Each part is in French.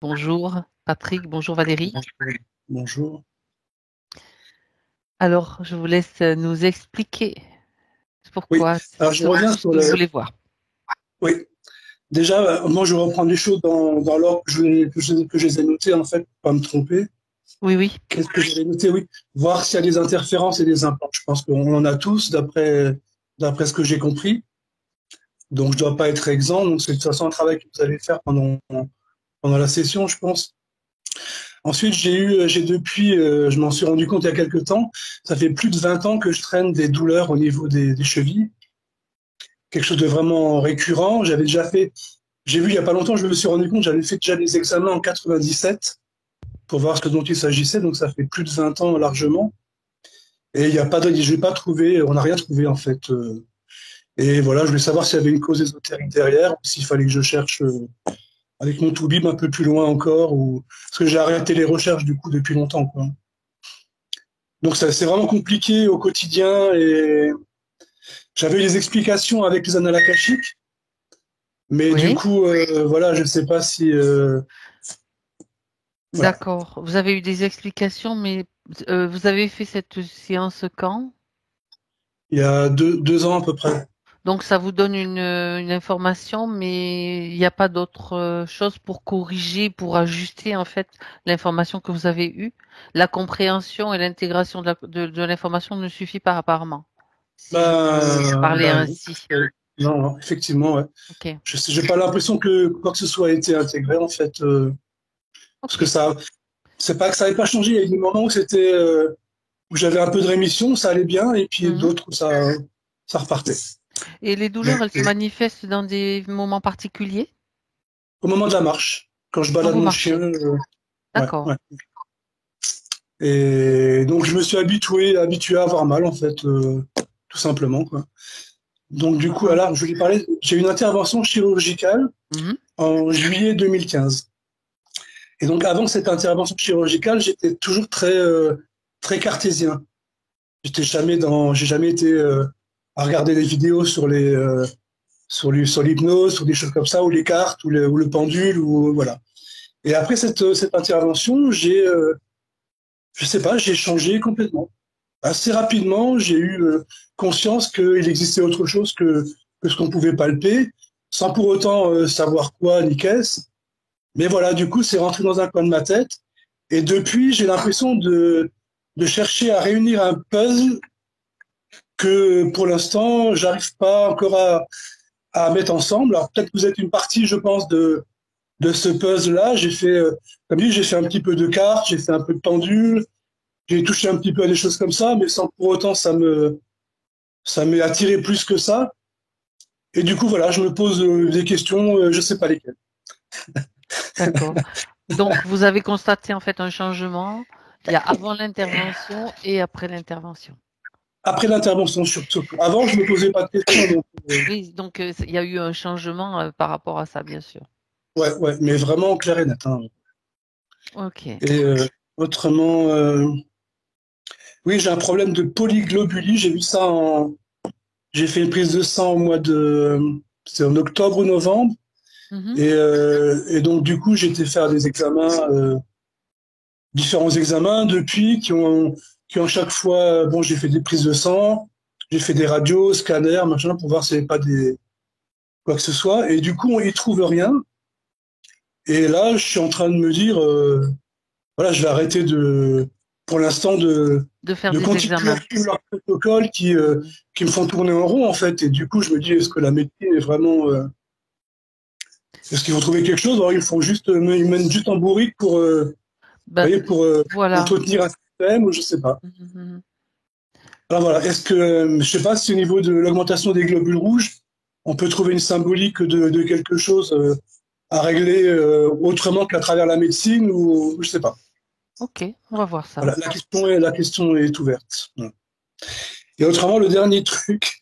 Bonjour Patrick, bonjour Valérie. Bonjour. Alors, je vous laisse nous expliquer Oui, pourquoi alors je ce reviens ce sur que vous le. voulez voir. Oui, déjà, moi je vais reprendre les choses dans l'ordre que je les ai notées, en fait, pour pas me tromper. Oui, oui, Qu'est-ce que j'ai noté? Oui, voir s'il y a des interférences et des impacts. Je pense qu'on en a tous, d'après ce que j'ai compris. Donc je dois pas être exempt. Donc c'est de toute façon un travail que vous allez faire pendant la session, je pense. Ensuite, j'ai depuis, je m'en suis rendu compte il y a quelques temps, ça fait plus de 20 ans que je traîne des douleurs au niveau des chevilles, quelque chose de vraiment récurrent. J'ai vu il y a pas longtemps, je me suis rendu compte, j'avais fait déjà des examens en 97 pour voir ce dont il s'agissait, donc ça fait plus de 20 ans largement. Et il y a pas de, je n'ai pas trouvé, on n'a rien trouvé en fait. Et voilà, je voulais savoir s'il y avait une cause ésotérique derrière, ou s'il fallait que je cherche avec mon toubib un peu plus loin encore, ou parce que j'ai arrêté les recherches du coup depuis longtemps, quoi. Donc ça, c'est vraiment compliqué au quotidien et j'avais eu des explications avec les annales akashiques, mais du oui. coup, voilà, je sais pas si, voilà. D'accord. Vous avez eu des explications, mais vous avez fait cette séance quand? Il y a deux ans à peu près. Donc ça vous donne une information, mais il n'y a pas d'autre chose pour corriger, pour ajuster en fait l'information que vous avez eue. La compréhension et l'intégration de l'information ne suffit pas apparemment, si je peux parler Non. ainsi. Non, non, effectivement, ouais. Ok, J'ai pas l'impression que quoi que ce soit a été intégré en fait, parce ok. que c'est pas que ça n'avait pas changé. Il y a eu des moments où où j'avais un peu de rémission, ça allait bien, et puis Mhm. d'autres où ça repartait. Et les douleurs, elles se manifestent dans des moments particuliers? Au moment de la marche, quand je Quand balade vous mon chien, marchez? ouais, D'accord. ouais. Et donc je me suis habitué à avoir mal en fait, tout simplement quoi. Donc du coup, Mhm. alors je voulais parler, j'ai eu une intervention chirurgicale Mhm. en juillet 2015. Et donc avant cette intervention chirurgicale, j'étais toujours très cartésien. J'ai jamais été à regarder des vidéos sur l'hypnose, sur des choses comme ça, ou les cartes, ou le pendule, ou voilà. Et après cette intervention, je sais pas, j'ai changé complètement. Assez rapidement, j'ai eu conscience qu'il existait autre chose que ce qu'on pouvait palper, sans pour autant savoir quoi ni qu'est-ce. Mais voilà, du coup, c'est rentré dans un coin de ma tête. Et depuis, j'ai l'impression de chercher à réunir un puzzle que pour l'instant, j'arrive pas encore à mettre ensemble. Alors peut-être que vous êtes une partie, je pense, de ce puzzle-là. Comme dit, j'ai fait un petit peu de cartes, j'ai fait un peu de pendule, j'ai touché un petit peu à des choses comme ça, mais sans pour autant ça m'est attiré plus que ça. Et du coup, voilà, je me pose des questions, je sais pas lesquelles. D'accord. Donc, vous avez constaté en fait un changement. Il y a avant l'intervention et après l'intervention. Après l'intervention, surtout. Avant, je me posais pas de questions, donc Oui, donc il y a eu un changement par rapport à ça, bien sûr. ouais, ouais, mais vraiment clair et net, hein. Ok. Et autrement, oui, j'ai un problème de polyglobulie. J'ai fait une prise de sang c'est en octobre ou novembre, Mhm. et donc du coup, j'ai été faire des examens, différents examens depuis qui ont chaque fois, bon, j'ai fait des prises de sang, j'ai fait des radios, scanners, machin, pour voir s'il n'y avait pas quoi que ce soit, et du coup, on y trouve rien. Et là, je suis en train de me dire, voilà, je vais arrêter pour l'instant, De faire de des continuer à examens. suivre leurs protocoles qui me font tourner en rond, en fait. Et du coup, je me dis, est-ce que la médecine est vraiment, est-ce qu'ils vont trouver quelque chose? Alors, ils mènent juste en bourrique vous Ben, voyez, pour voilà. entretenir un système, ou je sais pas. Mhm, mhm. Alors voilà, je sais pas si au niveau de l'augmentation des globules rouges, on peut trouver une symbolique de quelque chose à régler autrement qu'à travers la médecine, ou je sais pas. Ok, on va voir ça. Voilà, la question est ouverte. Voilà. Et autrement, le dernier truc,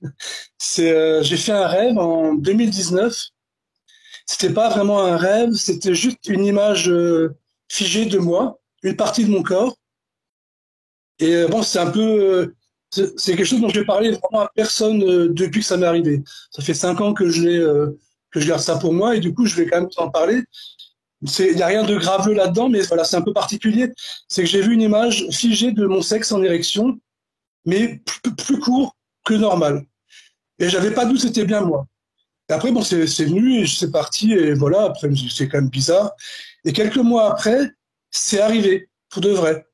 j'ai fait un rêve en 2019. C'était pas vraiment un rêve, c'était juste une image figée de moi, une partie de mon corps. Et bon, c'est quelque chose dont j'ai parlé vraiment à personne depuis que ça m'est arrivé. Ça fait 5 ans que je garde ça pour moi, et du coup, je vais quand même vous en parler. Il n'y a rien de graveux là-dedans, mais voilà, c'est un peu particulier. C'est que j'ai vu une image figée de mon sexe en érection, mais plus court que normal. Et j'avais pas d'où c'était bien moi. Et après, bon, c'est venu et c'est parti, et voilà, après, je me suis dit, c'est quand même bizarre. Et quelques mois après, c'est arrivé, pour de vrai.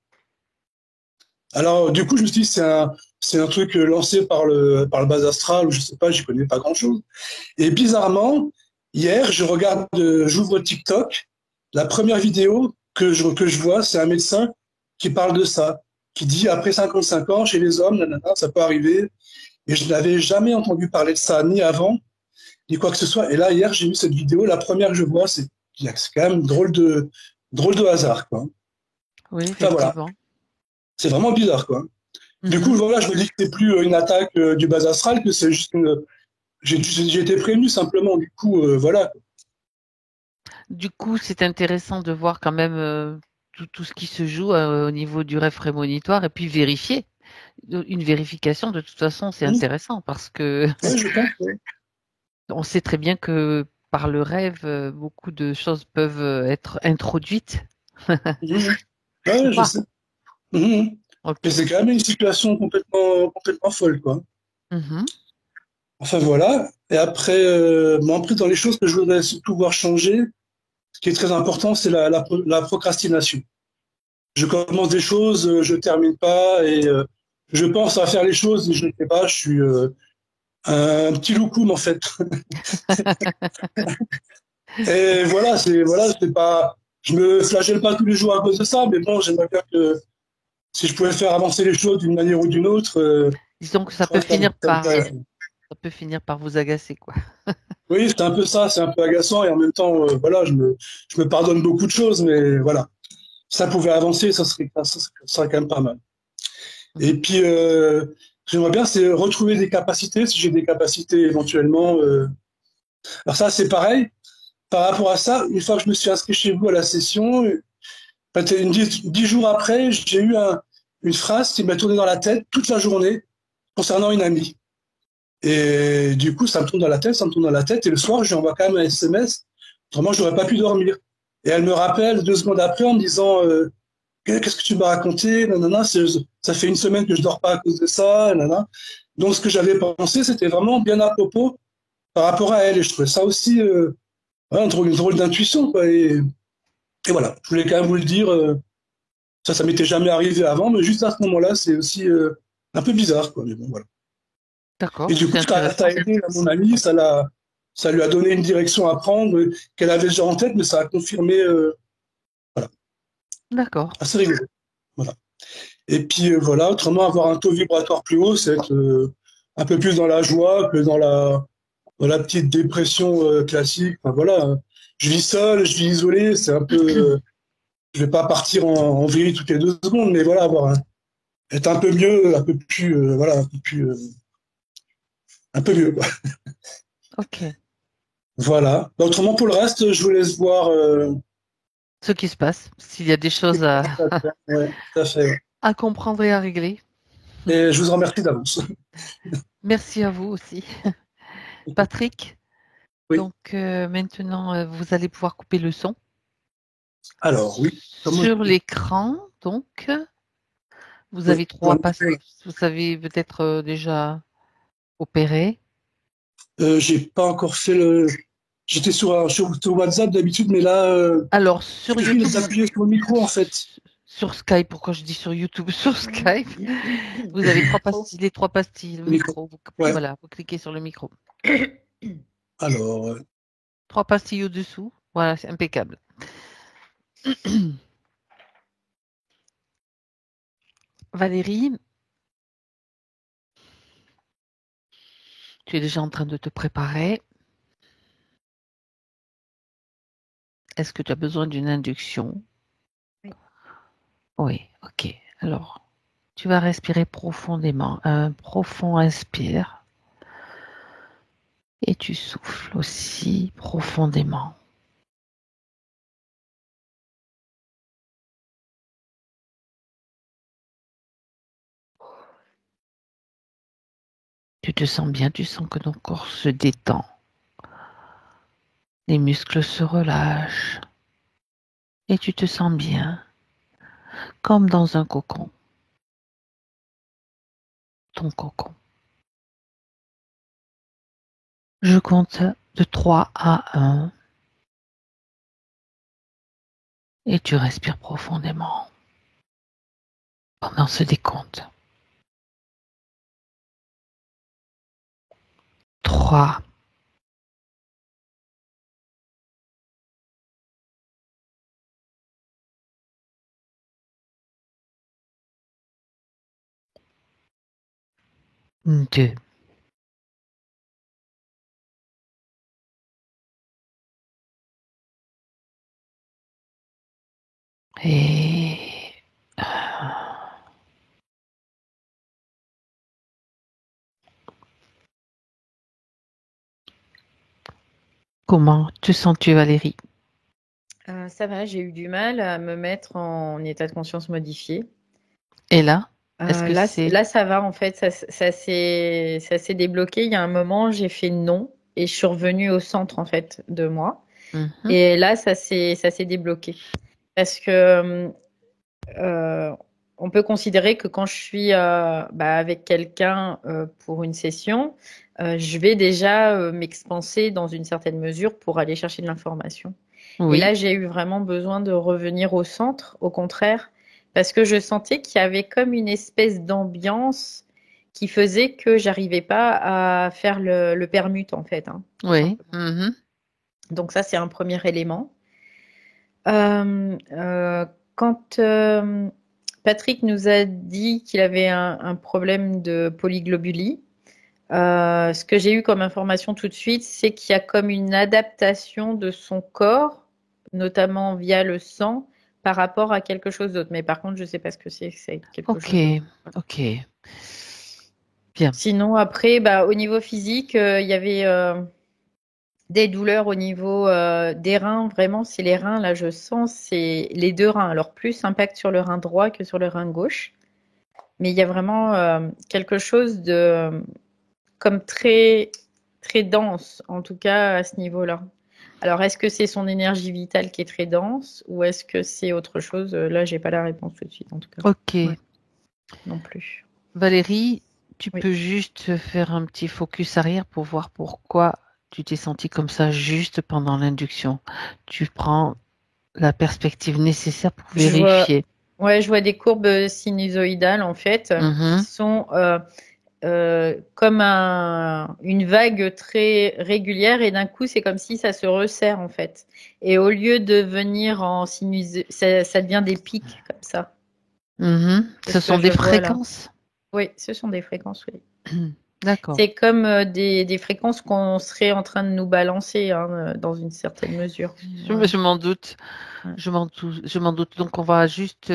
Alors, du coup, je me suis dit, c'est un truc lancé par le bas astral, ou je sais pas, j'y connais pas grand-chose. Et bizarrement, hier, j'ouvre TikTok, la première vidéo que je vois, c'est un médecin qui parle de ça, qui dit après 55 ans, chez les hommes, nanana, ça peut arriver. Et je n'avais jamais entendu parler de ça, ni avant, ni quoi que ce soit. Et là, hier, j'ai vu cette vidéo, la première que je vois, c'est quand même drôle de hasard, quoi. Oui, Enfin voilà, effectivement. c'est vraiment bizarre, quoi. Du coup, Mhm. voilà, je me dis que c'est plus une attaque du bas astral, que c'est juste une. J'ai été prévenu simplement, du coup, voilà. Du coup, c'est intéressant de voir quand même tout ce qui se joue au niveau du rêve prémonitoire et puis vérifier. Une vérification, de toute façon, c'est Mmh. intéressant parce que Ouais, je pense, ouais. on sait très bien que par le rêve, beaucoup de choses peuvent être introduites Mmh. ou Ouais, je pas. sais. Mmh. Mais Ok. c'est quand même une situation complètement folle, quoi. Mhm. Enfin, voilà. Et après, bon, après, dans les choses que je voudrais surtout voir changer, ce qui est très important, c'est la procrastination. Je commence des choses, je termine pas, et je pense à faire les choses, et je ne fais pas. Je suis un petit loukoum, en fait. Et c'est pas, je me flagelle pas tous les jours à cause de ça, mais bon, j'aimerais bien que si je pouvais faire avancer les choses d'une manière ou d'une autre, Disons que je crois que ça me plairait. ça peut finir par vous agacer, quoi. Oui, c'est un peu ça, c'est un peu agaçant et en même temps, voilà, je me pardonne beaucoup de choses, mais voilà, si ça pouvait avancer, ça serait quand même pas mal. Et Mhm. puis, j'aimerais bien, c'est retrouver des capacités, si j'ai des capacités éventuellement. Alors ça, c'est pareil. Par rapport à ça, une fois que je me suis inscrit chez vous à la session, peut-être 10 jours après, j'ai eu une phrase qui m'a tourné dans la tête toute la journée concernant une amie. Et du coup, ça me tourne dans la tête, ça me tourne dans la tête. Et le soir, je lui envoie quand même un SMS. Autrement, je n'aurais pas pu dormir. Et elle me rappelle 2 secondes après en me disant qu'est-ce que tu m'as raconté, nanana, ça fait une semaine que je dors pas à cause de ça, nanana. Donc, ce que j'avais pensé, c'était vraiment bien à propos par rapport à elle. Et je trouvais ça aussi ouais, une drôle d'intuition, quoi. Et voilà, je voulais quand même vous le dire. Ça m'était jamais arrivé avant, mais juste à ce moment-là, c'est aussi un peu bizarre, quoi. Mais bon, voilà. Et D'accord, du coup, c'est ça a intéressant. aidé mon ami, ça lui a donné une direction à prendre qu'elle avait déjà en tête, mais ça a confirmé, voilà, D'accord. assez rigolo. Voilà. Et puis voilà, autrement, avoir un taux vibratoire plus haut, c'est être un peu plus dans la joie que dans la petite dépression classique. Enfin, voilà, hein. Je vis seul, je vis isolé, c'est un peu, je vais pas partir en vrille toutes les 2 secondes, mais voilà, être un peu mieux, un peu plus, voilà, un peu mieux, quoi. Ok. Voilà. Bah, autrement, pour le reste, je vous laisse voir. Ce qui se passe, s'il y a des choses Ouais, tout à fait. à comprendre et à régler. Et je vous en remercie d'avance. Merci à vous aussi, Patrick. Oui. Donc maintenant, vous allez pouvoir couper le son Alors, oui. Comment sur l'écran. Donc, vous oui. avez trois pastilles. Vous savez peut-être déjà opéré. J'ai pas encore fait le. J'étais sur WhatsApp d'habitude, mais là, Alors, il sur suffit YouTube, d'appuyer sur le micro, en fait. sur Skype, pourquoi je dis sur YouTube, sur Skype, vous avez trois pastilles, les trois pastilles, le Le micro. micro. Ouais. Voilà, vous cliquez sur le micro. Alors, Trois pastilles au-dessous. Voilà, c'est impeccable. Valérie, tu es déjà en train de te préparer. Est-ce que tu as besoin d'une induction? Oui, ok. Alors, tu vas respirer profondément. Un profond inspire et tu souffles aussi profondément. Tu te sens bien, tu sens que ton corps se détend. Les muscles se relâchent. et tu te sens bien, comme dans un cocon, ton cocon. Je compte de 3 à 1 et tu respires profondément pendant ce décompte. 3, 2 et 1. Comment te sens-tu, Valérie? Ça va, j'ai eu du mal à me mettre en état de conscience modifié. Et là, est-ce que Là, c'est... là, ça va en fait, ça s'est débloqué. Il y a un moment, j'ai fait non et je suis revenue au centre en fait de moi. Mhm. Et là, ça s'est débloqué parce que euh, on peut considérer que quand je suis avec quelqu'un pour une session, je vais déjà m'expanser dans une certaine mesure pour aller chercher de l'information. Et Oui, là, j'ai eu vraiment besoin de revenir au centre, au contraire, parce que je sentais qu'il y avait comme une espèce d'ambiance qui faisait que j'arrivais pas à faire le permute, en fait, hein, tout oui. simplement. Mhm. Donc ça, c'est un premier élément. Quand Patrick nous a dit qu'il avait un problème de polyglobulie, ce que j'ai eu comme information tout de suite, c'est qu'il y a comme une adaptation de son corps, notamment via le sang, par rapport à quelque chose d'autre. Mais par contre, je ne sais pas ce que c'est quelque Ok, chose d'autre. ok. Bien. Sinon, après, au niveau physique, il y avait des douleurs au niveau des reins. Vraiment, c'est les reins, là, je sens, c'est les deux reins. Alors, plus impact sur le rein droit que sur le rein gauche. Mais il y a vraiment quelque chose de comme très, très dense, en tout cas à ce niveau-là. Alors, est-ce que c'est son énergie vitale qui est très dense ou est-ce que c'est autre chose? Là, j'ai pas la réponse tout de suite, en tout cas. Ouais, Ok. non plus. Valérie, tu Oui. peux juste faire un petit focus arrière pour voir pourquoi tu t'es sentie comme ça juste pendant l'induction. Tu prends la perspective nécessaire pour Je vois, vérifier. ouais, je vois des courbes sinusoïdales, en fait, qui Mhm. sont comme une vague très régulière et d'un coup, c'est comme si ça se resserre, en fait. Et au lieu de venir en sinus, ça devient des pics comme ça. Mhm. C'est Ce ce que sont je des vois là. fréquences. Oui, ce sont des fréquences, oui. D'accord. C'est comme des fréquences qu'on serait en train de nous balancer hein, dans une certaine mesure. Ouais, Je m'en doute. ouais. Je m'en doute. Donc, on va juste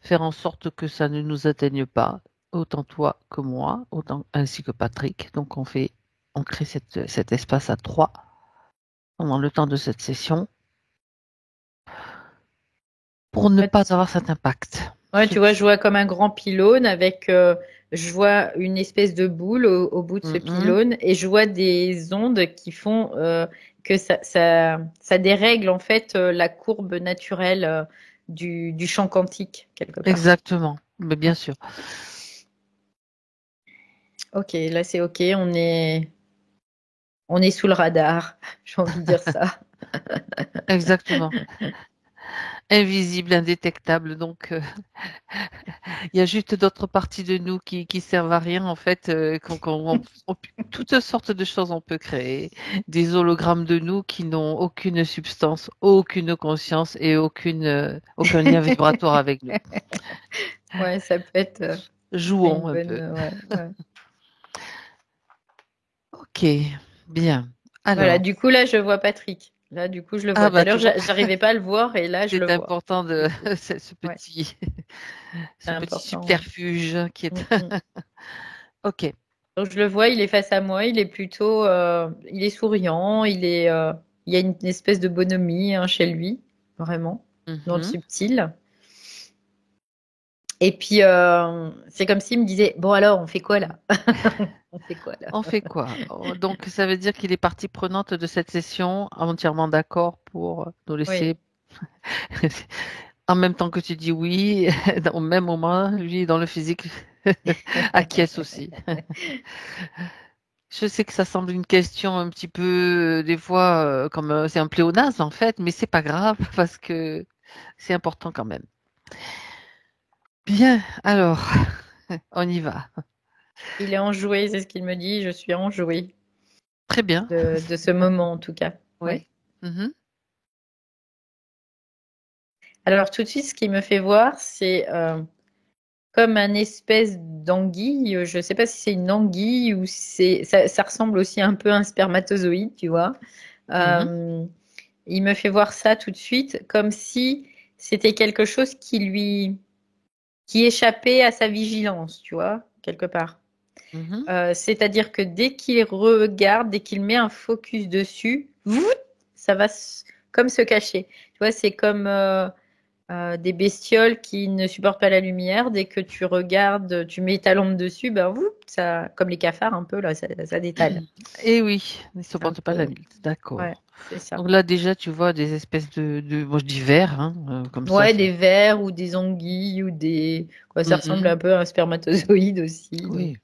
faire en sorte que ça ne nous atteigne pas, autant toi que moi, autant ainsi que Patrick. Donc, on crée cet espace à trois pendant le temps de cette session pour ne Ouais, pas avoir cet impact. ouais, tu vois, je vois comme un grand pylône avec, je vois une espèce de boule au bout de ce Mhm. pylône et je vois des ondes qui font que ça dérègle en fait la courbe naturelle du champ quantique quelque part. Exactement. Mais bien Ouais. sûr. Ok, là c'est ok, on est sous le radar, j'ai envie de dire ça. Exactement. Invisible, indétectable. Donc, il y a juste d'autres parties de nous qui servent à rien, en fait. Toutes sortes de choses on peut créer. Des hologrammes de nous qui n'ont aucune substance, aucune conscience et aucun lien vibratoire avec nous. Ouais, ça peut être une Jouons un bonne. peu. Ouais, ouais. Ok, bien. Voilà, Alors, du coup, là, je vois Patrick. Là, du coup, je le ah vois. Tout à bah l'heure, tu vois, j'arrivais pas à le voir et là, je le c'est vois. important Du de coup, ce ouais, petit, c'est ce petit important. Ouais. subterfuge qui est. Mm, mm. Ok. Donc, je le vois, il est face à moi, il est plutôt, il est souriant, il y a une espèce de bonhomie hein, chez lui, vraiment, dans le Mhm. subtil. Et puis, c'est comme s'il me disait, bon alors, on fait quoi là? On fait quoi là? On fait quoi? Oh, donc, ça veut dire qu'il est partie prenante de cette session, entièrement d'accord pour nous Oui, laisser. En même temps que tu dis oui, au même moment, lui, dans le physique, acquiesce aussi. Je sais que ça semble une question un petit peu, des fois, comme c'est un pléonasme en fait, mais c'est pas grave parce que c'est important quand même. Bien, alors, on y va. Il est enjoué, c'est ce qu'il me dit. Je suis enjouée Très bien. de ce moment, en tout cas. Ouais. Oui. Mhm. Alors, tout de suite, ce qui me fait voir, c'est comme un espèce d'anguille. Je ne sais pas si c'est une anguille ou ça ressemble aussi un peu à un spermatozoïde, tu vois. Mhm. Euh, il me fait voir ça tout de suite, comme si c'était quelque chose qui échappait à sa vigilance, tu vois, quelque part. Mhm. C'est-à-dire que dès qu'il regarde, dès qu'il met un focus dessus, ça va comme se cacher. Tu vois, c'est comme des bestioles qui ne supportent pas la lumière. Dès que tu regardes, tu mets ta lampe dessus, ben, ça, comme les cafards un peu, là, ça détale. Et oui, il ne C'est un supporte pas la peu, lutte. ouais, D'accord. c'est ça. Donc là, déjà, tu vois des espèces moi je dis vers, hein, comme ça. Ouais, des vers ou des anguilles ou des, quoi, ça ressemble Mhm. un peu à un spermatozoïde aussi. Donc, Oui,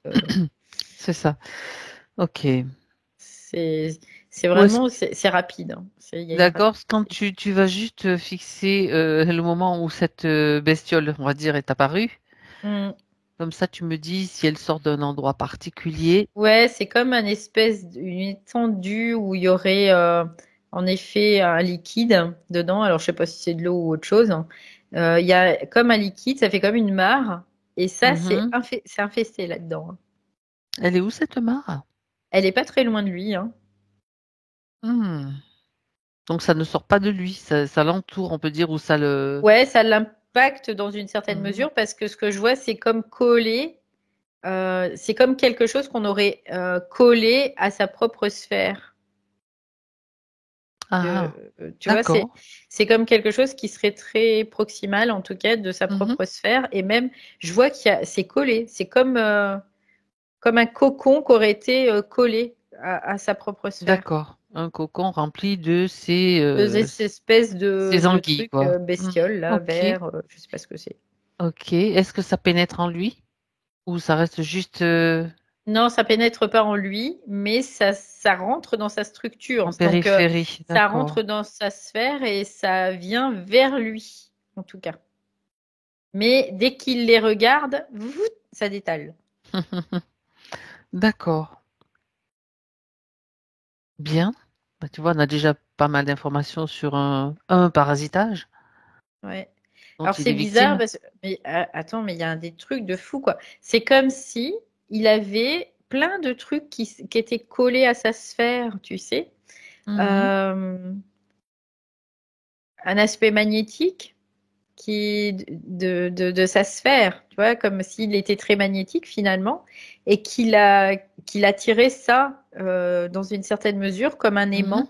c'est ça. Ok. c'est, c'est Ou est-ce vraiment, c'est rapide, hein. Il y a une D'accord, quand rapidité. tu vas juste fixer le moment où cette bestiole, on va dire, est apparue, Mm. comme ça tu me dis si elle sort d'un endroit particulier. Ouais, c'est comme une étendue où il y aurait en effet un liquide dedans. Alors, je sais pas si c'est de l'eau ou autre chose, hein. Il y a comme un liquide, ça fait comme une mare. Et ça, Mhm. c'est infesté là-dedans, hein. Elle est où cette mare? Elle est pas très loin de lui, hein. Hmm. Donc ça ne sort pas de lui, ça l'entoure, on peut dire, ou ça le... Ouais, ça l'impacte dans une certaine Mhm. mesure parce que ce que je vois, c'est comme collé. C'est comme quelque chose qu'on aurait collé à sa propre sphère. Ah, Tu vois, d'accord. c'est comme quelque chose qui serait très proximal, en tout cas, de sa Mhm. propre sphère. Et même, je vois c'est collé. C'est comme un cocon qui aurait été collé à sa propre sphère. D'accord. Un cocon rempli de Ces espèces ces de anguilles, trucs quoi. Mhm. bestioles, là, Ok, verts, je sais pas ce que c'est. ok. Est-ce que ça pénètre en lui? Ou ça reste juste Non, ça pénètre pas en lui, mais ça rentre dans sa structure. en Donc, périphérie? ça rentre D'accord. dans sa sphère et ça vient vers lui, en tout cas. Mais dès qu'il les regarde, ça détale. D'accord. Bien. Bah, tu vois, on a déjà pas mal d'informations sur un parasitage Ouais. dont Alors il c'est est bizarre victime. parce que, mais attends, mais il y a des trucs de fou quoi. C'est comme si il avait plein de trucs qui étaient collés à sa sphère, tu sais. Mhm, Euh, un aspect magnétique de sa sphère, tu vois, comme s'il était très magnétique finalement, et qu'il a tiré ça dans une certaine mesure comme un mhm, aimant.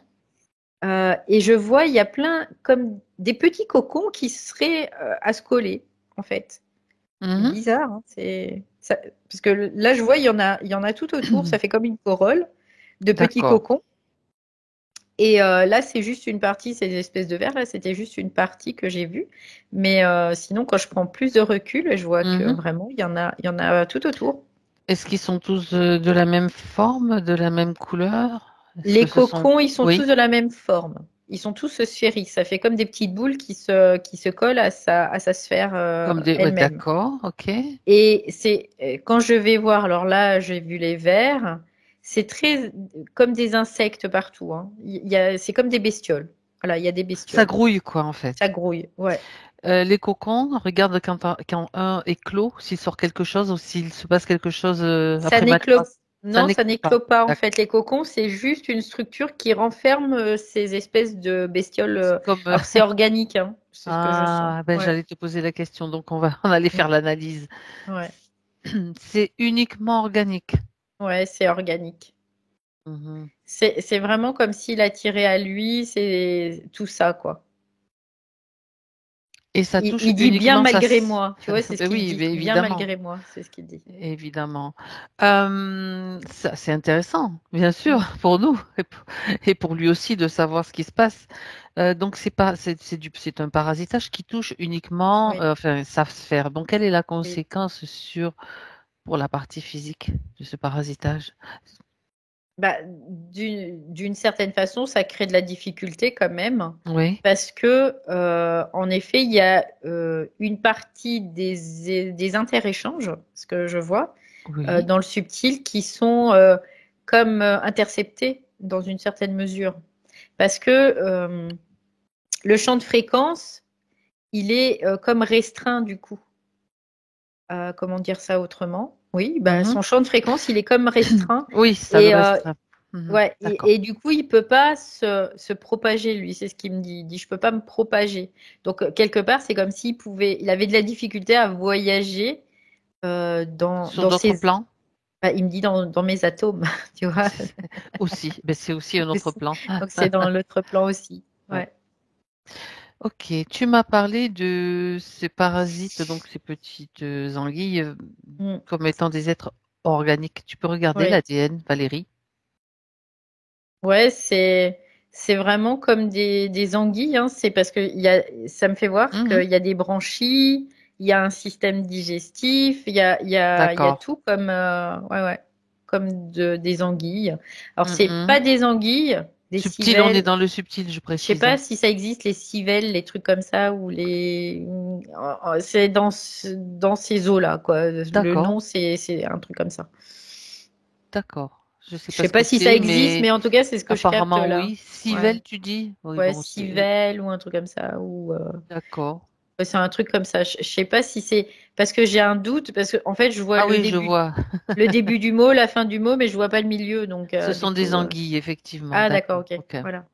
Et je vois, il y a plein, comme des petits cocons qui seraient à se coller, en fait. C'est mhm. bizarre, hein, parce que là, je vois, il y en a tout autour, ça fait comme une corolle de petits D'accord. cocons. Et là, c'est juste une partie, ces espèces de vers, là, c'était juste une partie que j'ai vue. Mais sinon, quand je prends plus de recul, je vois que Mhm. vraiment, il y en a tout autour. Est-ce qu'ils sont tous de la même forme, de la même couleur? Est-ce que Les ce sont... cocons, ils sont tous Oui, de la même forme. Ils sont tous sphériques. Ça fait comme des petites boules qui se collent à sa sphère comme des... Ouais, elle-même. d'accord, ok. Et c'est quand je vais voir, alors là, j'ai vu les vers, c'est très comme des insectes partout, hein. C'est comme des bestioles. Voilà, il y a des Ça bestioles. grouille, quoi, en Ça fait. grouille, ouais. Les cocons, regarde quand un éclot, s'il sort quelque chose ou s'il se passe quelque chose Ça après n'éclot, maturation. Ça non, ça n'éclot pas. n'éclot pas en D'accord. fait. Les cocons, c'est juste une structure qui renferme ces espèces de bestioles. C'est comme... Alors c'est organique, hein. C'est ce que je sens. Ah, ben Ouais, j'allais te poser la question, donc on allait Mm. faire l'analyse. Ouais, C'est uniquement organique. ouais, c'est organique. Mhm. C'est vraiment comme s'il attirait à lui, c'est tout ça, quoi. Et ça touche Il dit bien uniquement malgré moi. Tu vois, c'est ce Ben qu'il oui, dit. ben Bien évidemment. malgré moi, c'est ce qu'il dit. Évidemment. Ça, c'est intéressant, bien sûr, Mm. pour nous et pour lui aussi de savoir ce qui se passe. Donc c'est pas, c'est un parasitage qui touche uniquement, Oui, enfin, sa sphère. Donc quelle est la oui. conséquence pour la partie physique de ce parasitage? Bah, d'une certaine façon, ça crée de la difficulté quand même, Oui, parce que, en effet, il y a une partie des interéchanges, ce que je vois, oui, dans le subtil, qui sont comme interceptés dans une certaine mesure. Parce que le champ de fréquence, il est comme restreint du coup. Comment dire ça autrement? Oui, bah, mhm. son champ de fréquence, il est comme restreint. Oui, ça le Et, restreint. Mhm. ouais, D'accord. et du coup, il peut pas se propager, lui. C'est ce qu'il me dit. Il dit, je peux pas me propager. Donc, quelque part, c'est comme s'il pouvait, il avait de la difficulté à voyager Sur dans d'autres ses, plans bah, il me dit dans mes atomes, tu vois. aussi, ben c'est aussi un autre Aussi. plan. Donc, c'est dans l'autre plan aussi. Ouais. Ouais. Ok, tu m'as parlé de ces parasites, donc ces petites anguilles, Mm. comme étant des êtres organiques. Tu peux regarder Ouais. l'ADN, Valérie. Ouais, c'est vraiment comme des anguilles, hein. C'est parce que ça me fait voir Mhm. qu'il y a des branchies, il y a un système digestif, il y a D'accord. tout comme ouais, ouais, comme des anguilles. Alors c'est pas Mhm. des anguilles, des Subtil, on est civelles. dans le subtil, je Je sais précise, pas hein. si ça existe les civelles, les trucs comme ça ou c'est dans ces eaux-là quoi. Le D'accord, nom c'est un truc comme ça. d'accord. Je sais Je pas sais ce que pas si ça c'est, existe, mais mais en tout cas c'est ce que je capte apparemment là. oui. Ouais. Civelle, tu dis? Oui, Ouais, bon, c'est Civelle ou un truc comme ça. Ou d'accord. ouais, c'est un truc comme ça. Je sais pas si c'est parce que j'ai un doute parce que en fait je vois Ah oui, je vois. le début du mot, la fin du mot, mais je vois pas le milieu. Donc Ce du sont coup, des anguilles, effectivement. ah d'accord, D'accord. ok, Ok. voilà.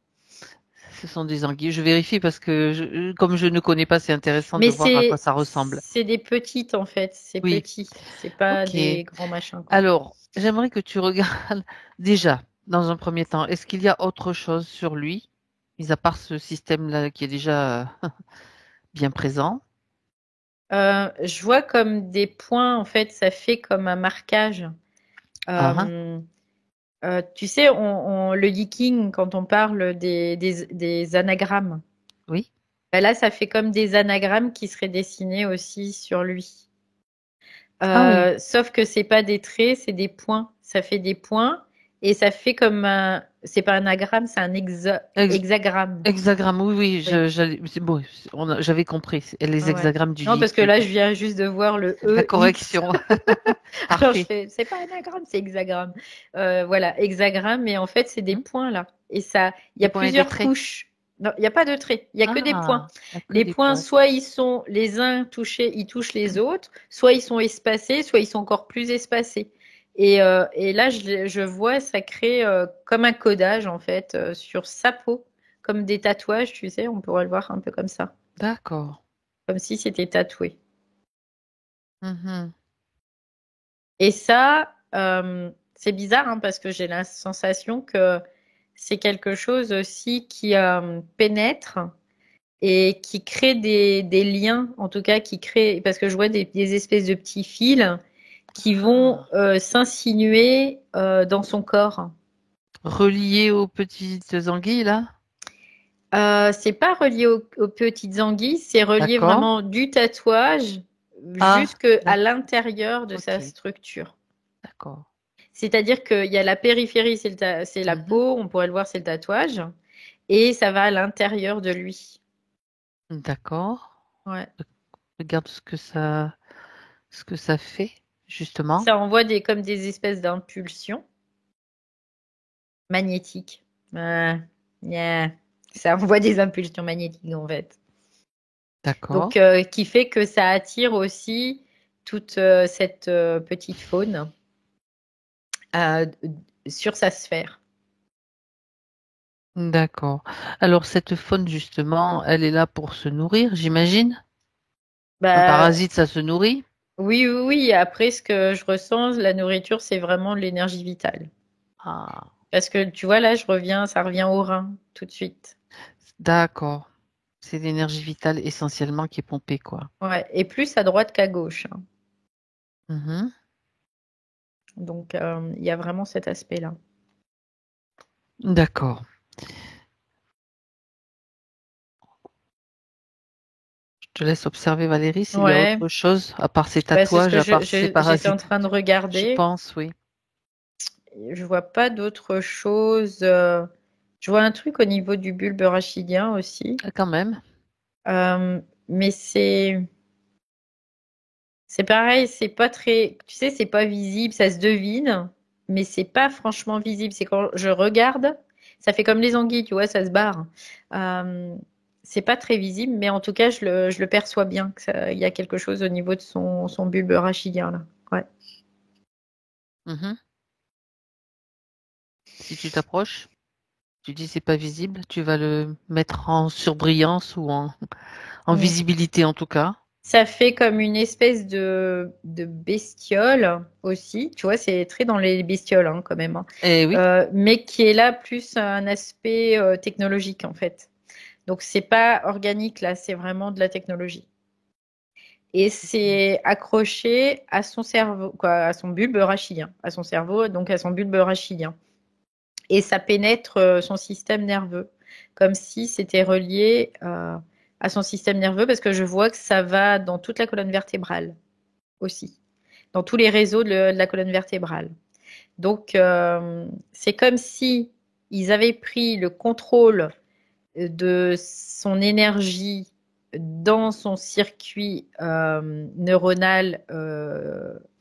Ce sont des anguilles. Je vérifie parce que comme je ne connais pas, c'est intéressant de Mais voir à quoi ça ressemble. c'est des petites en fait, c'est Oui. petit, c'est pas Ok. des grands machins quoi. Alors, j'aimerais que tu regardes déjà, dans un premier temps, est-ce qu'il y a autre chose sur lui, mis à part ce système-là qui est déjà bien présent? Je vois comme des points en fait, ça fait comme un marquage. Ah, ah, Euh, tu sais, le Yiking, quand on parle des anagrammes. oui. Ben là, ça fait comme des anagrammes qui seraient dessinés aussi sur lui. Ah oui. Sauf que c'est pas des traits, c'est des points. Ça fait des points et ça fait comme un. C'est pas un anagramme, c'est un Ex- hexagramme. hexagramme, oui, oui, Oui. c'est bon, j'avais compris. C'est les Ouais, ouais. hexagrammes du Non, parce que Yik. là, je viens juste de voir le La EX. correction. Alors je Parfait. fais, c'est pas anagramme, c'est hexagramme. Voilà, hexagramme, mais en fait, c'est des Hmm. points là. Et ça, il y Des a points et des plusieurs traits. couches. Non, il n'y a pas de traits, il y a que des points. Ah, il n'y a que Les des points, points. soit ils sont les uns touchés, ils touchent les autres, soit ils sont espacés, soit ils sont encore plus espacés. Et là, je vois, ça crée comme un codage en fait sur sa peau, comme des tatouages, tu sais, on pourrait le voir un peu comme ça, D'accord. comme si c'était tatoué. Mhm. Et ça, c'est bizarre hein, parce que j'ai la sensation que c'est quelque chose aussi qui pénètre et qui crée des liens, en tout cas qui crée, parce que je vois des espèces de petits fils qui vont Ah. s'insinuer dans son corps. Relié aux petites anguilles, là? C'est pas relié aux petites anguilles, c'est relié D'accord. vraiment du tatouage Ah, jusqu'à d'ac- l'intérieur de sa ok, structure. d'accord. C'est-à-dire qu'il y a la périphérie, c'est la Mhm. peau, on pourrait le voir, c'est le tatouage, et ça va à l'intérieur de lui. D'accord. Ouais. Regarde ce que ça fait, justement. Ça envoie comme des espèces d'impulsions magnétiques. Yeah. Ça envoie des impulsions magnétiques en fait. D'accord. Donc, qui fait que ça attire aussi toute cette petite faune euh, sur sa sphère. D'accord. Alors, cette faune, justement, elle est là pour se nourrir, j'imagine. Un Bah, parasite, ça se nourrit. oui, oui, oui. Après, ce que je ressens, la nourriture, c'est vraiment de l'énergie vitale. Ah, Parce que tu vois, là, ça revient au rein tout de suite. d'accord. C'est l'énergie vitale essentiellement qui est pompée, quoi. Ouais, et plus à droite qu'à gauche, hein. Mhm. Donc, il y a vraiment cet aspect-là. D'accord. Je te laisse observer, Valérie, s'il y a Ouais, autre chose, à part ces bah, c'est ce tatouages, que à part ces j'étais en parasites. train de Je regarder. pense, oui. Je vois pas d'autre chose. Je vois un truc au niveau du bulbe rachidien aussi. Quand même. Mais c'est pareil, c'est pas très, tu sais, c'est pas visible, ça se devine, mais c'est pas franchement visible. C'est quand je regarde, ça fait comme les anguilles, tu vois, ça se barre. Euh, c'est pas très visible, mais en tout cas, je le perçois bien il y a quelque chose au niveau de son bulbe rachidien là. Ouais. Mhm. Si tu t'approches, tu dis c'est pas visible, tu vas le mettre en surbrillance ou en Mm. visibilité en tout cas. Ça fait comme une espèce de bestiole aussi. Tu vois, c'est très dans les bestioles hein, quand même, hein. Eh oui. Mais qui est là plus un aspect technologique en fait. Donc c'est pas organique là, c'est vraiment de la technologie. Et c'est accroché à son cerveau, quoi, à son bulbe rachidien, à son cerveau, donc à son bulbe rachidien. Et ça pénètre son système nerveux, comme si c'était relié à son système nerveux, parce que je vois que ça va dans toute la colonne vertébrale aussi, dans tous les réseaux de la colonne vertébrale. Donc, c'est comme si ils avaient pris le contrôle de son énergie dans son circuit neuronal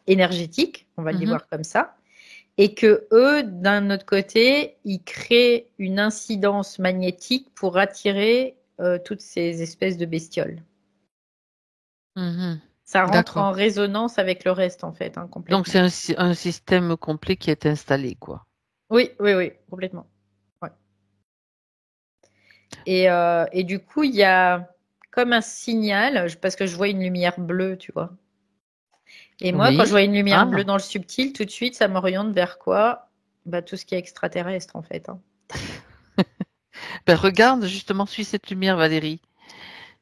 énergétique, on va le Mhm. voir comme ça, et que eux, d'un autre côté, ils créent une incidence magnétique pour attirer toutes ces espèces de bestioles. Mhm. Ça rentre D'accord. en résonance avec le reste, en fait, hein, Donc c'est complètement. un système complet qui est installé, quoi. Oui, oui, oui, complètement. Ouais. Et du coup, il y a comme un signal, parce que je vois une lumière bleue, tu vois. Et moi, quand je Oui. vois une lumière bleue Ah. dans le subtil, tout de suite, ça m'oriente vers quoi? Bah, tout ce qui est extraterrestre, en fait, hein. Ben regarde, justement, suis cette lumière, Valérie.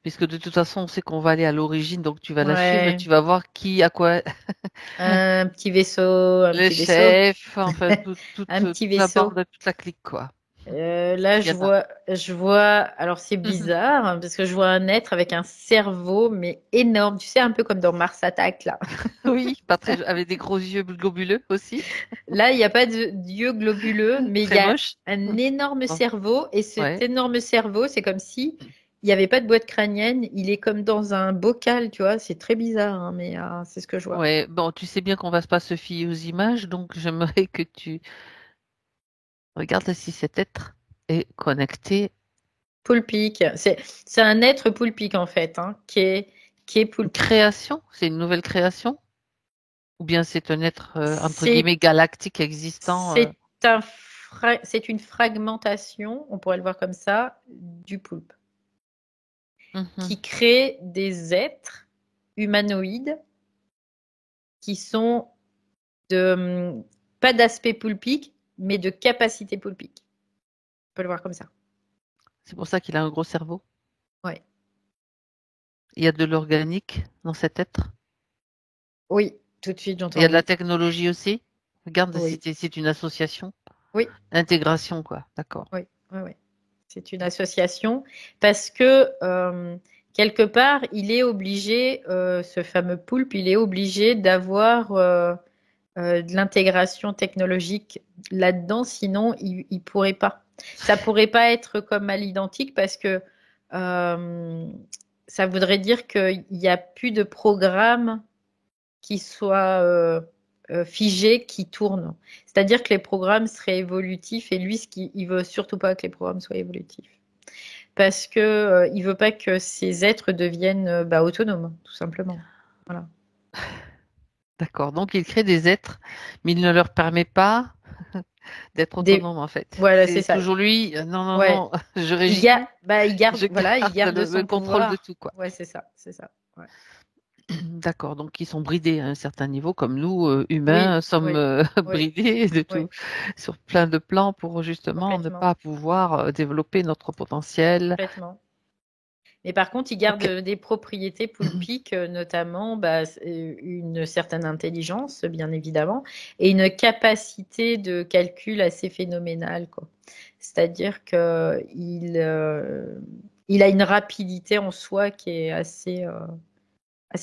Puisque de toute façon, on sait qu'on va aller à l'origine, donc tu vas la suivre et Ouais, tu vas voir qui, à quoi, un petit vaisseau, un le petit vaisseau, chef, enfin, un petit toute la vaisseau. bande, toute la clique, quoi. Là, Il y en a. je vois, alors c'est bizarre, hein, parce que je vois un être avec un cerveau, mais énorme, tu sais, un peu comme dans Mars Attack, là. Oui, pas très, avec des gros yeux globuleux aussi. Là, il n'y a pas d'yeux globuleux, mais il y Très a moche. un énorme Bon, cerveau, et cet ouais. énorme cerveau, c'est comme si il n'y avait pas de boîte crânienne, il est comme dans un bocal, tu vois, c'est très bizarre, hein, mais c'est ce que je vois. Ouais, bon, tu sais bien qu'on va pas se fier aux images, donc j'aimerais que tu regardes si cet être est connecté. Poulpique, c'est un être poulpique, en fait, hein, qui est Une poulpique. création? C'est une nouvelle création? Ou bien c'est un être, entre C'est guillemets, galactique existant? c'est une fragmentation, on pourrait le voir comme ça, du poulpe, Mhm, qui crée des êtres humanoïdes qui sont de pas d'aspect poulpique, mais de capacité poulpique. On peut le voir comme ça. c'est pour ça qu'il a un gros cerveau. Ouais. Il y a de l'organique dans cet être. Oui, tout de suite Il y a j'entends de la oui. technologie aussi. Regarde si Oui, c'est une association. oui, Intégration, quoi. D'accord. oui, oui, oui. C'est une association parce que quelque part, il est obligé, ce fameux poulpe, il est obligé d'avoir de l'intégration technologique là-dedans, sinon il pourrait pas. Ça pourrait pas être comme à l'identique parce que euh, ça voudrait dire qu'il n'y a plus de programme qui soit figé, qui tourne. C'est-à-dire que les programmes seraient évolutifs et lui, il veut surtout pas que les programmes soient évolutifs. Parce que il veut pas que ces êtres deviennent bah, autonomes, tout simplement. Voilà. D'accord. Donc, il crée des êtres, mais il ne leur permet pas d'être Des... autonome, en fait. Voilà, c'est C'est ça. toujours lui. Non, non, Ouais. non. Je régis tout. Bah, il garde, Je voilà, il garde garde le son contrôle de pouvoir. tout, quoi. Ouais, c'est ça, c'est ça. Ouais. D'accord. Donc, ils sont bridés à un certain niveau, comme nous, Oui, humains, sommes oui, oui, bridés de oui, tout, sur plein de plans pour justement ne complètement, pas pouvoir développer notre potentiel. complètement. Mais par contre, ils gardent Ok. des propriétés poulpiques, notamment une certaine intelligence, bien évidemment, et une capacité de calcul assez phénoménale, quoi. C'est-à-dire il a une rapidité en soi qui est assez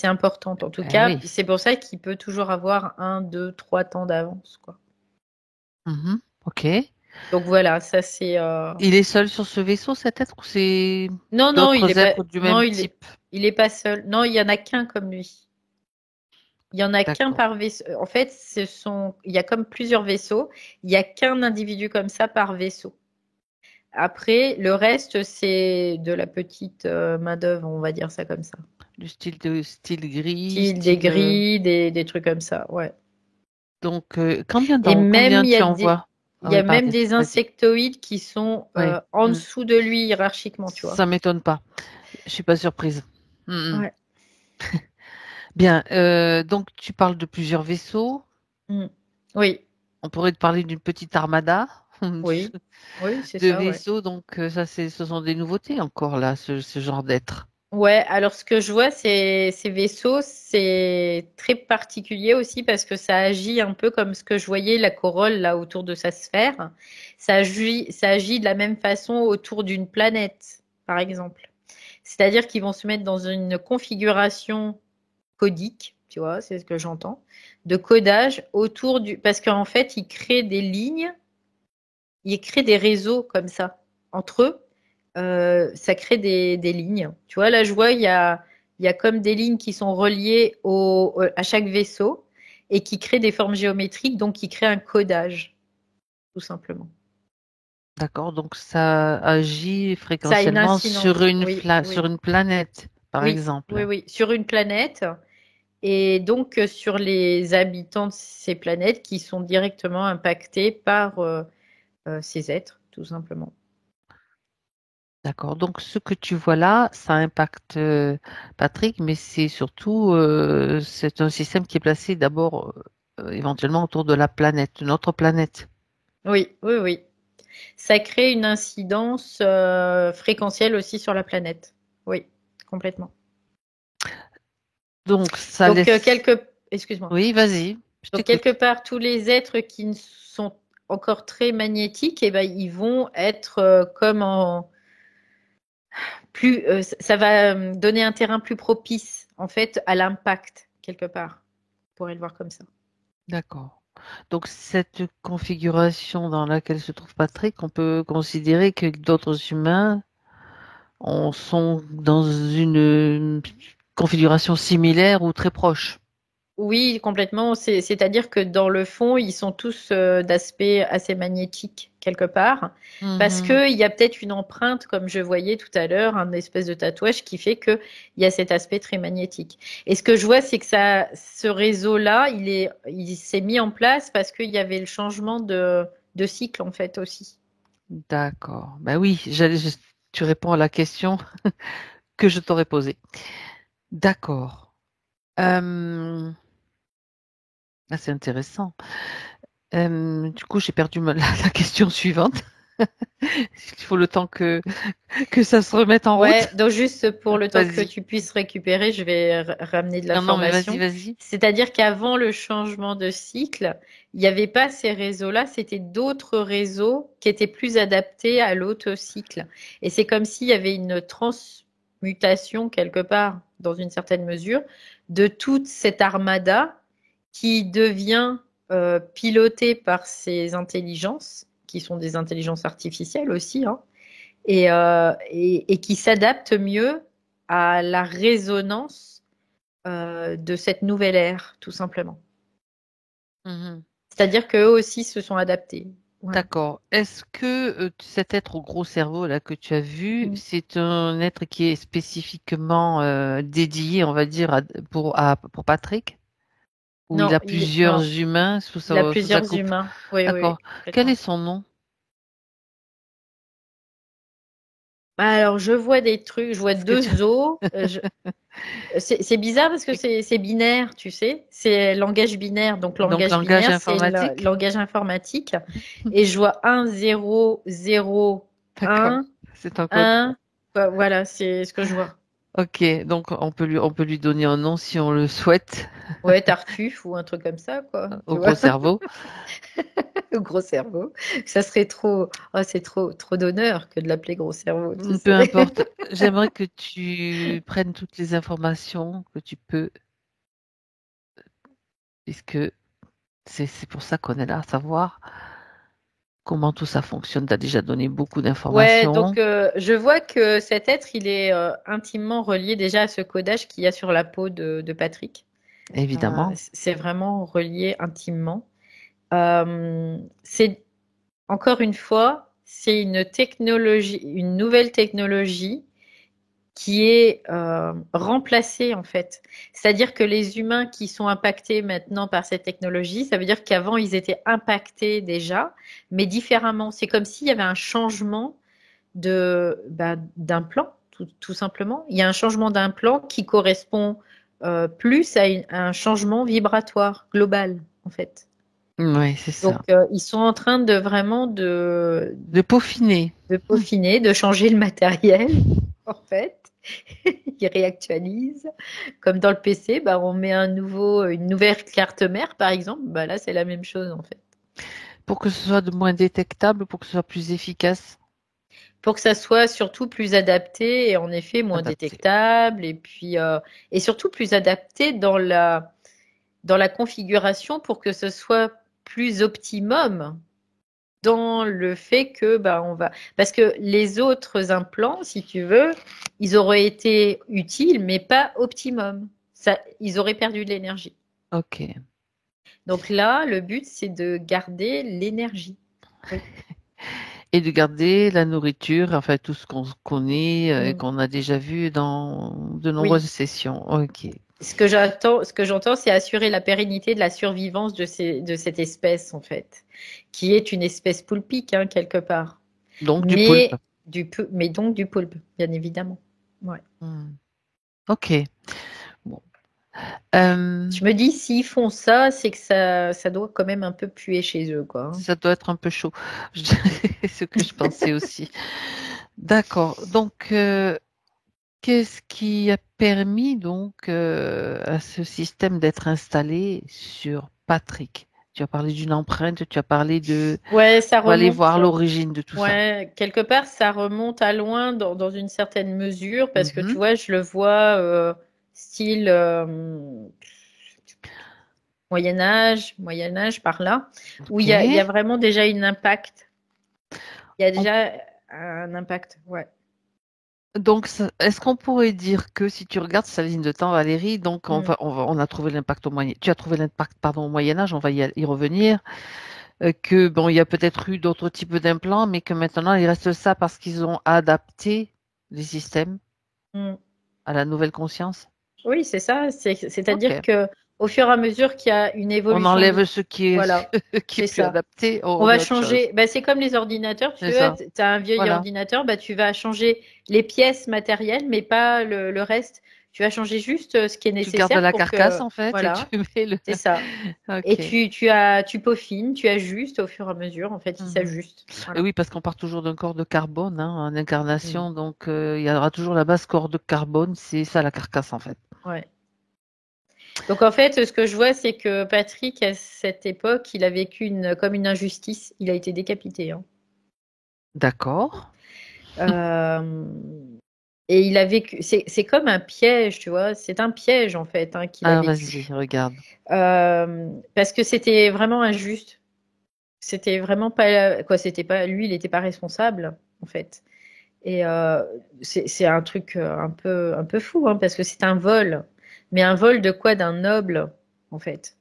importante. En tout Eh cas, oui. c'est pour ça qu'il peut toujours avoir 1, 2, 3 temps d'avance, quoi. Mhm. Ok. Donc voilà, ça c'est. Il est seul sur ce vaisseau, cet être, ou c'est Non, non, il est d'autres pas. êtres du Non, même type? il est pas seul. Non, il y en a qu'un comme lui. Il y en a qu'un D'accord. par vaisseau. En fait, il y a comme plusieurs vaisseaux. Il y a qu'un individu comme ça par vaisseau. Après, le reste, c'est de la petite main-d'œuvre, on va dire ça comme ça. Du style gris, Style des style. grilles, des trucs comme ça, ouais. Donc, Et même, combien tu envoies? il Ah y oui, a même pardon, des vas-y. insectoïdes qui sont Oui. en Hmm. dessous de lui hiérarchiquement, tu vois. Ça m'étonne pas. Je suis pas surprise. Hmm, hmm. Ouais. Bien. Donc, tu parles de plusieurs vaisseaux. Mm. Oui, On pourrait te parler d'une petite armada oui, oui, c'est de ça, ouais. vaisseaux. Donc, ce sont des nouveautés encore là, ce genre d'être. Ouais, alors ce que je vois, c'est ces vaisseaux, c'est très particulier aussi parce que ça agit un peu comme ce que je voyais la corolle là autour de sa sphère. Ça agit de la même façon autour d'une planète, par exemple. C'est-à-dire qu'ils vont se mettre dans une configuration codique, tu vois, c'est ce que j'entends, de codage autour du, parce qu'en fait, ils créent des lignes, ils créent des réseaux comme ça entre eux, ça crée des lignes. Tu vois, là, je vois, il y a comme des lignes qui sont reliées à chaque vaisseau et qui créent des formes géométriques, donc qui créent un codage, tout simplement. D'accord. Donc, ça agit Ça a une fréquentiellement incidence. Oui, sur oui, une planète, par oui, exemple. oui, oui, sur une planète et donc sur les habitants de ces planètes qui sont directement impactés par ces êtres, tout simplement. D'accord. Donc, ce que tu vois là, ça impacte Patrick, mais c'est surtout, c'est un système qui est placé d'abord, éventuellement autour de la planète, de notre planète. Oui, oui, oui. Ça crée une incidence fréquentielle aussi sur la planète. Oui, complètement. Donc, ça Donc, laisse. excuse-moi. Oui, vas-y, je Donc, quelque t'écoute. part, tous les êtres qui sont encore très magnétiques, eh ben, ils vont être comme en plus, ça va donner un terrain plus propice, en fait, à l'impact, quelque part. On pourrait le voir comme ça. D'accord. Donc, cette configuration dans laquelle se trouve Patrick, on peut considérer que d'autres humains sont dans une configuration similaire ou très proche. Oui, complètement. C'est-à-dire que dans le fond, ils sont tous d'aspect assez magnétique quelque part, parce Mhm. qu'il y a peut-être une empreinte, comme je voyais tout à l'heure, un espèce de tatouage qui fait qu'il y a cet aspect très magnétique. Et ce que je vois, c'est que ce réseau-là, il s'est mis en place parce qu'il y avait le changement de cycle en fait aussi. D'accord. Ben oui, tu réponds à la question que je t'aurais posée. D'accord. Euh, c'est intéressant. Du coup, j'ai perdu la question suivante. Il faut le temps que ça se remette en Ouais, route. donc juste pour le temps que Vas-y. tu puisses récupérer, je vais ramener de Non, non, mais vas-y, l'information. vas-y. C'est-à-dire qu'avant le changement de cycle, il n'y avait pas ces réseaux-là, c'était d'autres réseaux qui étaient plus adaptés à l'autre cycle. Et c'est comme s'il y avait une transmutation quelque part, dans une certaine mesure, de toute cette armada qui devient pilotée par ces intelligences, qui sont des intelligences artificielles aussi, hein, et qui s'adapte mieux à la résonance de cette nouvelle ère, tout simplement. Mhm. C'est-à-dire qu'eux aussi se sont adaptés. Voilà. D'accord. Est-ce que cet être au gros cerveau là que tu as vu, Mm. c'est un être qui est spécifiquement dédié, on va dire, pour Patrick? Ou il Non, a plusieurs non, humains il a sous sa plusieurs coupe? humains. Oui, oui, D'accord. Quel complètement. est son nom? Bah, alors, je vois des trucs, je vois Est-ce que tu... deux os. C'est bizarre parce que c'est binaire, tu sais. C'est langage binaire. Donc, Donc, langage langage binaire, c'est le informatique? langage informatique. Et je vois 1, 0, 0, D'accord. 1, C'est un code. 1. Voilà, c'est ce que je vois. Ok, donc on peut lui donner un nom si on le souhaite, Ouais, Tartuffe ou un truc comme ça, quoi. Tu au vois, gros cerveau. le gros cerveau. Ça serait trop. Oh, c'est trop d'honneur que de l'appeler gros cerveau, tu Peu sais. importe. J'aimerais que tu prennes toutes les informations que tu peux, puisque c'est pour ça qu'on est là, à savoir comment tout ça fonctionne. Tu as déjà donné beaucoup Ouais, donc d'informations, je vois que cet être, il est intimement relié déjà à ce codage qu'il y a sur la peau de Patrick. évidemment. C'est vraiment relié intimement. C'est encore une fois, c'est une technologie, une nouvelle technologie qui est remplacée en fait. C'est-à-dire que les humains qui sont impactés maintenant par cette technologie, ça veut dire qu'avant ils étaient impactés déjà, mais différemment. C'est comme s'il y avait un changement d'implant, tout simplement. Il y a un changement d'implant qui correspond plus à un changement vibratoire global en fait. Oui, c'est Donc, ça. ils sont en train de vraiment De peaufiner. de peaufiner, de changer le matériel, en fait. Ils réactualisent. Comme dans le PC, bah, on met une nouvelle carte mère, par exemple. Bah, là, c'est la même chose, en fait. Pour que ce soit de moins détectable, pour que ce soit plus efficace, Pour que ça soit surtout plus adapté et en effet moins adapté. détectable et surtout plus adapté dans la configuration pour que ce soit plus optimum dans le fait que bah on va parce que les autres implants, si tu veux, ils auraient été utiles mais pas optimum. Ça, ils auraient perdu de l'énergie. Ok. Donc là, le but c'est de garder l'énergie. Oui. Et de garder la nourriture, enfin tout ce qu'on connaît et Mm. qu'on a déjà vu dans de Oui. nombreuses sessions. Ok. Ce que j'entends, c'est assurer la pérennité de la survivance de cette espèce, en fait, qui est une espèce poulpique, hein, quelque part. Donc du poulpe. Mais, mais donc du poulpe, bien évidemment. Ouais. Hmm. Ok. Bon. Euh, Je me dis, s'ils font ça, c'est que ça doit quand même un peu puer chez eux, quoi. Hein. Ça doit être un peu chaud. C'est ce que je pensais aussi. D'accord. Donc, qu'est-ce qui a permis donc à ce système d'être installé sur Patrick? Tu as parlé d'une empreinte, tu as parlé de... Ouais, ça On va aller remonte. voir l'origine de tout ça. Ouais, quelque part, ça remonte à loin dans une certaine mesure, parce que tu Mhm. vois, je le vois style Moyen Âge par là, où Ok. il y a vraiment déjà une impact. Il y a On- déjà un impact, ouais. Donc, est-ce qu'on pourrait dire que si tu regardes sa ligne de temps, Valérie, donc Mm, on a trouvé l'impact au moyen, tu as trouvé l'impact, pardon, au Moyen Âge, on va y revenir. Que bon, il y a peut-être eu d'autres types d'implants, mais que maintenant il reste ça parce qu'ils ont adapté les systèmes mm. à la nouvelle conscience. Oui, c'est ça. C'est-à-dire Ok. que au fur et à mesure qu'il y a une On évolution enlève ce qui est voilà, qui est c'est plus ça. adapté, On on va met autre chose. changer. Bah, c'est comme les ordinateurs, tu C'est vois, ça. tu as un vieil Voilà. ordinateur, bah, tu vas changer les pièces matérielles, mais pas le reste. Tu vas changer juste ce qui est Tu gardes nécessaire la pour carcasse que, en fait et tu voilà, mets le. c'est ça. Et Ok. tu peaufines, tu ajustes au fur et à mesure, en fait, il Mhm. s'ajuste. Et Voilà. oui, parce qu'on part toujours d'un corps de carbone hein, en Mm. incarnation, donc il y aura toujours la base corps de carbone, c'est ça la carcasse en fait. Ouais. Donc, en fait, ce que je vois, c'est que Patrick, à cette époque, il a vécu comme une injustice. Il a été décapité, hein. D'accord. Euh, Et il a vécu, c'est comme un piège, tu vois, c'est un piège en fait hein, qu'il a Ah, vas-y, vécu. regarde. Parce que c'était vraiment injuste. C'était vraiment pas, quoi, c'était pas, lui, il n'était pas responsable en fait. Et c'est un truc un peu fou, hein, parce que c'est un vol. Mais un vol de quoi? D'un noble en fait.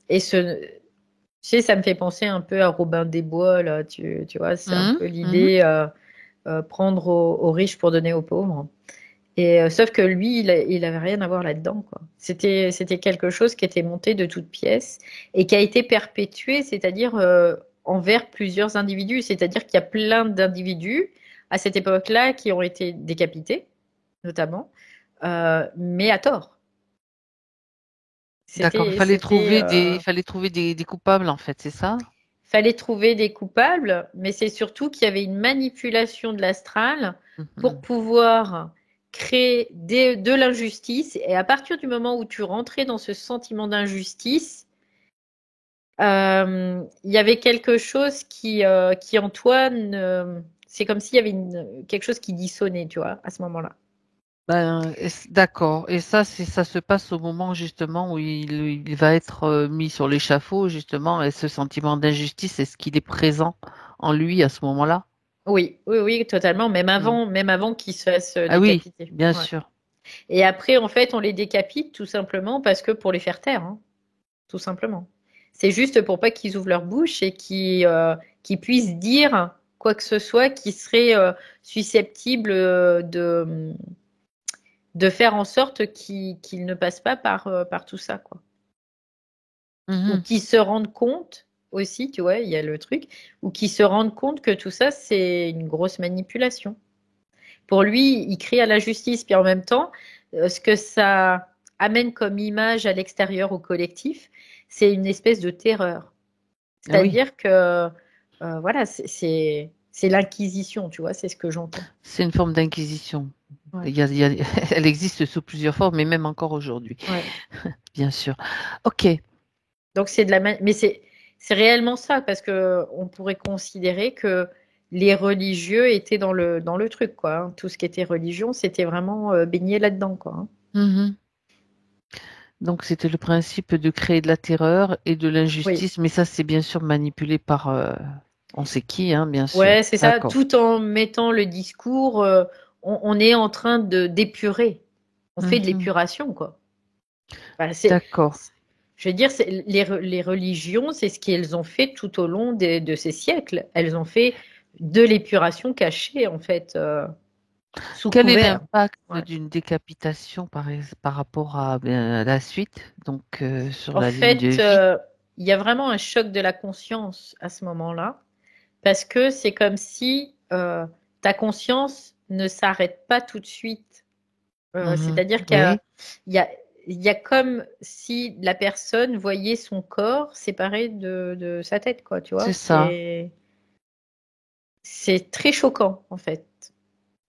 Et tu sais, ça me fait penser un peu à Robin des Bois, là, tu vois, c'est un Mhm, peu mhm. l'idée. Prendre aux riches pour donner aux pauvres. Et sauf que lui, il avait rien à voir là-dedans, quoi. C'était quelque chose qui était monté de toutes pièces et qui a été perpétué, c'est-à-dire envers plusieurs individus. C'est-à-dire qu'il y a plein d'individus à cette époque-là qui ont été décapités, notamment, mais à tort. D'accord, C'était, c'était, il fallait trouver des coupables en fait, c'est ça? fallait trouver des coupables, mais c'est surtout qu'il y avait une manipulation de l'astral pour pouvoir créer de l'injustice. Et à partir du moment où tu rentrais dans ce sentiment d'injustice, il y avait quelque chose qui en toi, c'est comme s'il y avait quelque chose qui dissonnait, tu vois, à ce moment-là. D'accord. Et ça se passe au moment justement où il va être mis sur l'échafaud, justement, et ce sentiment d'injustice, est-ce qu'il est présent en lui à ce moment-là? Oui, oui, oui, totalement. Même Mm. avant qu'ils se fassent Ah oui, décapiter. bien Ouais. sûr. Et après, en fait, on les décapite tout simplement parce que pour les faire taire, hein, tout simplement. C'est juste pour pas qu'ils ouvrent leur bouche et qu'ils puissent dire quoi que ce soit qui serait susceptible de faire en sorte qu'ils ne passent pas par tout ça, quoi. Ou Mhm. qu'ils se rendent compte aussi, tu vois, il y a le truc, ou qu'ils se rendent compte que tout ça, c'est une grosse manipulation. Pour lui, il crie à la justice, puis en même temps, ce que ça amène comme image à l'extérieur au collectif, c'est une espèce de terreur. Ah oui, C'est-à-dire que, voilà, c'est l'inquisition, tu vois, c'est ce que j'entends. c'est une forme d'inquisition. Ouais. Elle existe sous plusieurs formes, mais même encore aujourd'hui, Ouais. bien sûr. Ok. Donc c'est de la, mais c'est réellement ça, parce que on pourrait considérer que les religieux étaient dans le truc, quoi, hein. Tout ce qui était religion, c'était vraiment baigné là-dedans, quoi, hein. Mhm. Donc c'était le principe de créer de la terreur et de Oui. l'injustice, mais ça c'est bien sûr manipulé par on sait qui, hein, bien sûr. Ouais, c'est ça. D'accord. Tout en mettant le discours, on est en train de d'épurer. On fait de Mhm. l'épuration, quoi. Enfin, D'accord. je veux dire, les religions, c'est ce qu'elles ont fait tout au long de ces siècles. Elles ont fait de l'épuration cachée, en fait, sous Quel est couvert. l'impact Ouais. d'une décapitation par rapport à, à la suite, donc sur En la ligne de fait, vie? il y a vraiment un choc de la conscience à ce moment-là, parce que c'est comme si ta conscience ne s'arrête pas tout de suite. Mhm. C'est-à-dire Oui, y a, il y a comme si la personne voyait son corps séparé de sa tête, quoi, tu vois. c'est ça, C'est très choquant, en fait.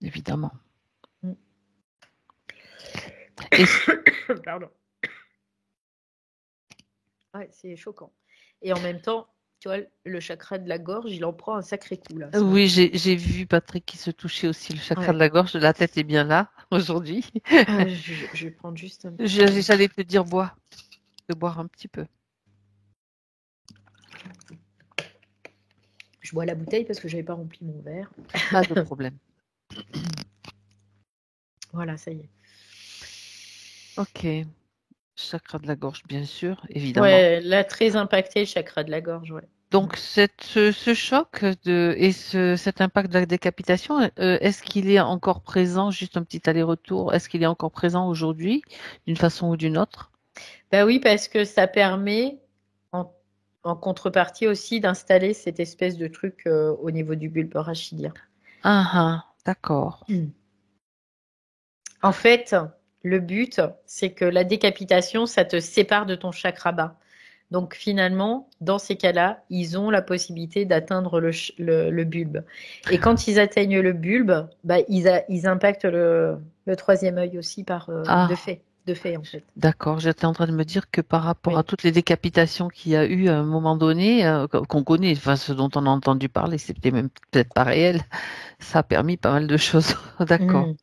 évidemment. Mm. Et Pardon. Ouais, c'est choquant. Et en même temps, tu vois, le chakra de la gorge, il en prend un sacré coup, là, à ce oui, moment-là. j'ai vu Patrick qui se touchait aussi le chakra de Ouais. la gorge. La tête est bien là aujourd'hui. Je vais prendre juste un petit. J'allais te dire bois, de boire un petit peu. Je bois la bouteille parce que j'avais pas rempli mon verre. Pas de problème. Voilà, ça y est. Ok. Chakra de la gorge, bien sûr, évidemment. Ouais, là, très impacté, le chakra de la gorge, ouais. Mm. Donc, ce choc et cet impact de la décapitation, est-ce qu'il est encore présent, juste un petit aller-retour, est-ce qu'il est encore présent aujourd'hui, d'une façon ou d'une autre? Bah oui, parce que ça permet, en, en contrepartie aussi, d'installer cette espèce de truc au niveau du bulbe rachidien. Ah, ah, d'accord. Mm. En fait, le but, c'est que la décapitation, ça te sépare de ton chakra bas. Donc finalement, dans ces cas-là, ils ont la possibilité d'atteindre le bulbe. Et quand ils atteignent le bulbe, bah, ils impactent le troisième œil aussi Ah, de fait en fait. d'accord. J'étais en train de me dire que par rapport à Oui. toutes les décapitations qu'il y a eu à un moment donné, qu'on connaît, enfin, ce dont on a entendu parler, c'était même peut-être pas réel, ça a permis pas mal de choses. D'accord. Mhm.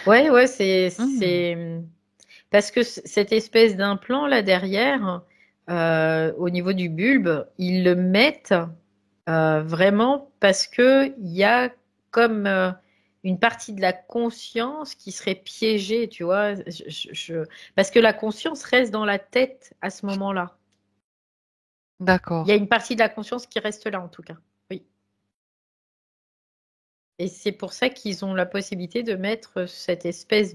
Ouais, ouais, Hmm. c'est parce que cette espèce d'implant là derrière, au niveau du bulbe, ils le mettent vraiment parce que il y a comme une partie de la conscience qui serait piégée, tu vois. Parce que la conscience reste dans la tête à ce moment-là. Il y a D'accord. une partie de la conscience qui reste là, en tout cas. Oui. Et c'est pour ça qu'ils ont la possibilité de mettre cette espèce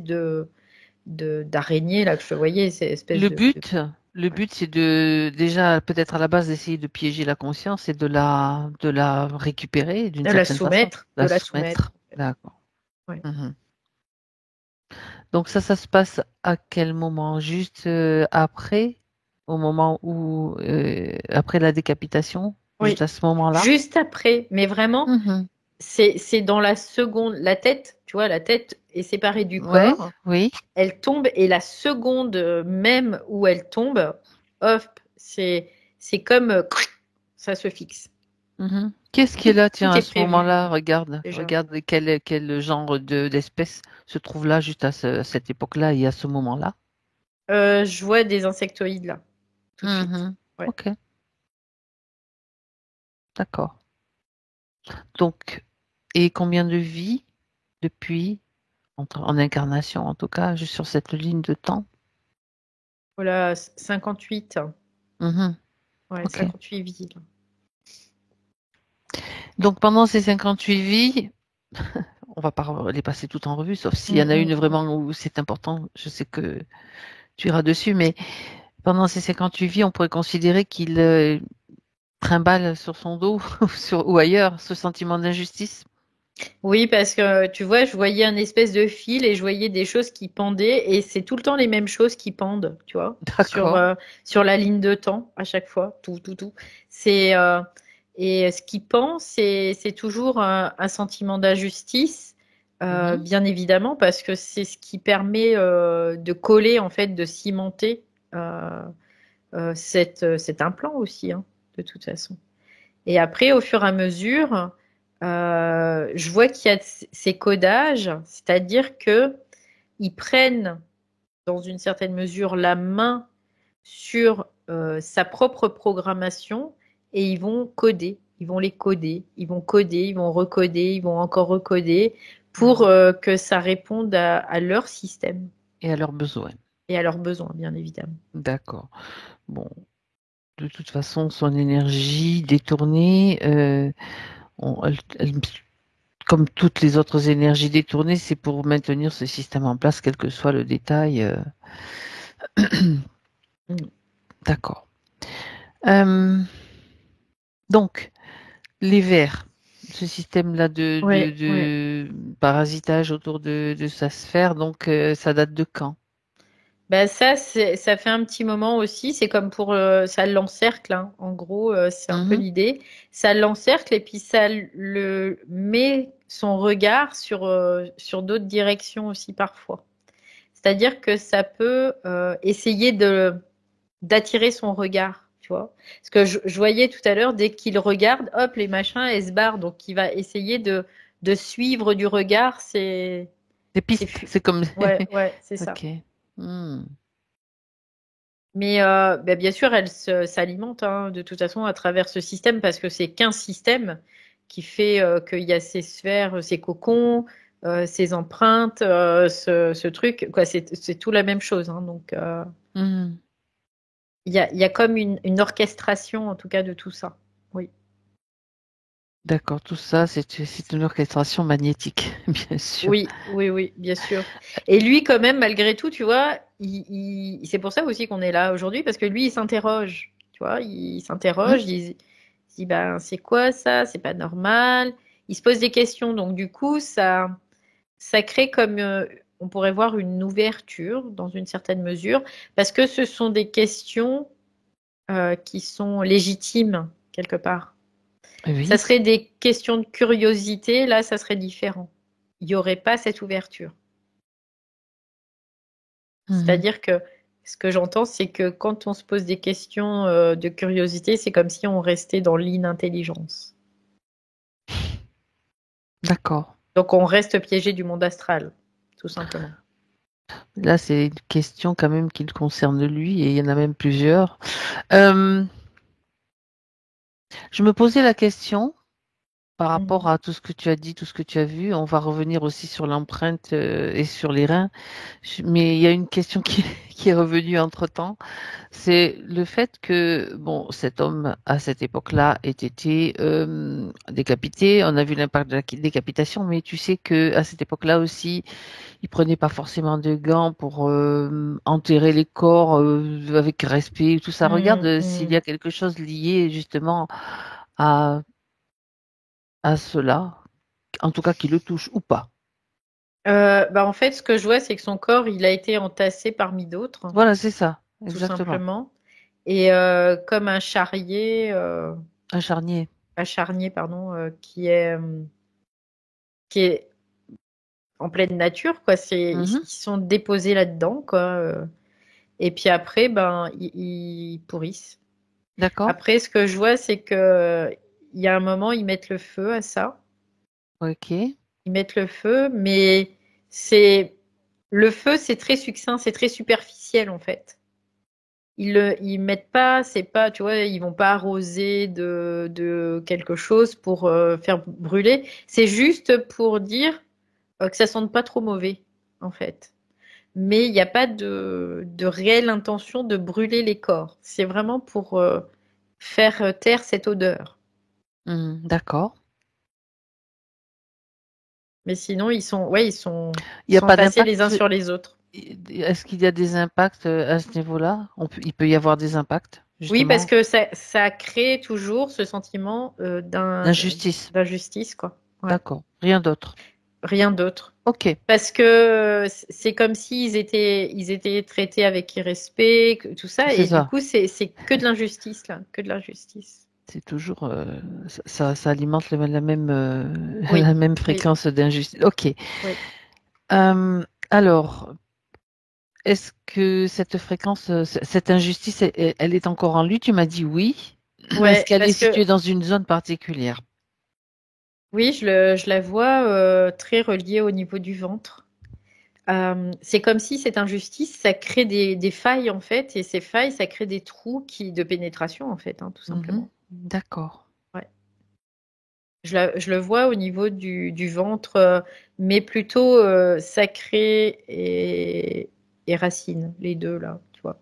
d'araignée là que je voyais, cette espèce Le but, le ouais, but, c'est de déjà peut-être à la base d'essayer de piéger la conscience et de la récupérer d'une certaine façon, de la la soumettre. soumettre. D'accord. Ouais. Mhm. Donc ça se passe à quel moment? Juste après, au moment où après la décapitation? Oui. Juste à ce moment-là. Juste après, mais vraiment, Mhm. c'est dans la seconde, la tête, tu vois, la tête est séparée du Ouais, corps, oui. elle tombe et la seconde même où elle tombe, hop, c'est comme ça se fixe. Mhm. Qu'est-ce qui est là, tiens, Tout à est ce prévu moment-là? Regarde, déjà. regarde quel genre d'espèce se trouve là, juste à cette époque-là et à ce moment-là. Je vois des insectoïdes là, tout de suite. Mhm. Ouais. Ok, d'accord. Donc, et combien de vies depuis, en incarnation en tout cas, juste sur cette ligne de temps? Voilà, 58. Mhm. Ouais, Ok. 58 vies. Là. Donc pendant ces 58 vies, on va pas les passer toutes en revue, sauf s'il y en a une Mm. vraiment où c'est important. Je sais que tu iras dessus, mais pendant ces 58 vies, on pourrait considérer qu'il trimballe sur son dos ou ailleurs ce sentiment d'injustice. Oui, parce que tu vois, je voyais un espèce de fil et je voyais des choses qui pendaient et c'est tout le temps les mêmes choses qui pendent, tu vois, D'accord. sur la ligne de temps à chaque fois, tout. C'est et ce qui pend, c'est toujours un sentiment d'injustice, Mhm. bien évidemment, parce que c'est ce qui permet de coller en fait, de cimenter euh, cet implant aussi, hein, de toute façon. Et après, au fur et à mesure, je vois qu'il y a ces codages, c'est-à-dire que ils prennent dans une certaine mesure la main sur sa propre programmation et ils vont coder. Ils vont les coder, ils vont coder, ils vont recoder, ils vont encore recoder pour Mhm. que ça réponde à leur système Et à leurs besoins. et à leurs besoins, bien évidemment. D'accord. Bon, de toute façon, son énergie détournée, comme toutes les autres énergies détournées, c'est pour maintenir ce système en place, quel que soit le détail. Mm. D'accord. Euh, donc, les vers, ce système-là Ouais, ouais. de parasitage autour de sa sphère, donc ça date de quand? Bah ça, ça fait un petit moment aussi. C'est comme pour ça l'encercle, hein. En gros, c'est un peu Mhm. l'idée. Ça l'encercle et puis ça le met son regard sur d'autres directions aussi parfois. C'est-à-dire que ça peut essayer de d'attirer son regard, tu vois. Parce que je voyais tout à l'heure, dès qu'il regarde, hop, les machins, elles se barrent. Donc il va essayer de suivre du regard. Des C'est pistes, c'est comme. ouais, ouais, c'est ça. Ok. Hmm. Mais bah, bien sûr, elle s'alimente hein, de toute façon à travers ce système parce que c'est qu'un système qui fait qu'il y a ces sphères, ces cocons, ces empreintes, ce truc. Quoi, c'est tout la même chose. Hein, donc, Hmm. il y a comme une orchestration en tout cas de tout ça. Oui, D'accord, tout ça, c'est une orchestration magnétique, bien sûr. oui, bien sûr. Et lui, quand même, malgré tout, tu vois, c'est pour ça aussi qu'on est là aujourd'hui parce que lui, il s'interroge. Tu vois, il Hmm. s'interroge. Il se dit, ben, c'est quoi ça? C'est pas normal. Il se pose des questions. Donc, du coup, ça crée comme, on pourrait voir une ouverture dans une certaine mesure, parce que ce sont des questions qui sont légitimes quelque part. Ça Oui. serait des questions de curiosité. Là, ça serait différent. Il n'y aurait pas cette ouverture. Mhm. C'est-à-dire que ce que j'entends, c'est que quand on se pose des questions de curiosité, c'est comme si on restait dans l'inintelligence. D'accord. Donc on reste piégé du monde astral, tout simplement. Là, c'est une question quand même qui le concerne lui, et il y en a même plusieurs. Euh, je me posais la question par rapport Mhm. à tout ce que tu as dit, tout ce que tu as vu. On va revenir aussi sur l'empreinte et sur les reins. Mais il y a une question qui, qui est revenue entre-temps. C'est le fait que, bon, cet homme, à cette époque-là, ait été décapité. On a vu l'impact de la décapitation, mais tu sais que à cette époque-là aussi, ils prenaient pas forcément de gants pour enterrer les corps avec respect, tout ça. Regarde s'il y Mhm. a quelque chose lié justement à, à cela, en tout cas qui le touche ou pas. Bah en fait, ce que je vois, c'est que son corps, il a été entassé parmi d'autres, Voilà, c'est ça, tout exactement. simplement. Et comme un charrier, Un charnier. un charnier, pardon, qui est en pleine nature, quoi. Ils sont déposés là-dedans, quoi. Et puis après, ben, ils pourrissent. D'accord. Après, ce que je vois, c'est que il y a un moment, ils mettent le feu à ça. Ok. Ils mettent le feu, mais le feu, c'est très succinct, c'est très superficiel en fait. Ils mettent pas, c'est pas, tu vois, ils vont pas arroser de quelque chose pour faire brûler. C'est juste pour dire que ça sente pas trop mauvais, en fait. Mais il n'y a pas de réelle intention de brûler les corps. C'est vraiment pour faire taire cette odeur. D'accord. Mais sinon, ils sont Il n'y a sont pas tassés les uns d'impact. sur les autres. Est-ce qu'il y a des impacts à ce niveau-là? Il peut y avoir des impacts, Oui, parce justement. que ça crée toujours ce sentiment D'injustice. d'injustice, quoi. Ouais. D'accord. Rien d'autre. Rien d'autre. Ok. Parce que c'est comme s'ils étaient traités avec irrespect, tout ça, C'est et du ça. coup, c'est que de l'injustice, là, que de l'injustice. C'est toujours ça alimente Oui, la même oui, fréquence d'injustice. Ok. oui. Alors, est-ce que cette fréquence, cette injustice, elle est encore en lui? Tu m'as dit oui. Est-ce Ouais, qu'elle est parce que située dans une zone particulière? oui, je la vois très reliée au niveau du ventre. C'est comme si cette injustice, ça crée des failles en fait, et ces failles, ça crée des trous de pénétration en fait, hein, tout Mhm. simplement. D'accord. Ouais. Je le vois au niveau du ventre, mais plutôt sacré et racine, les deux là, tu vois,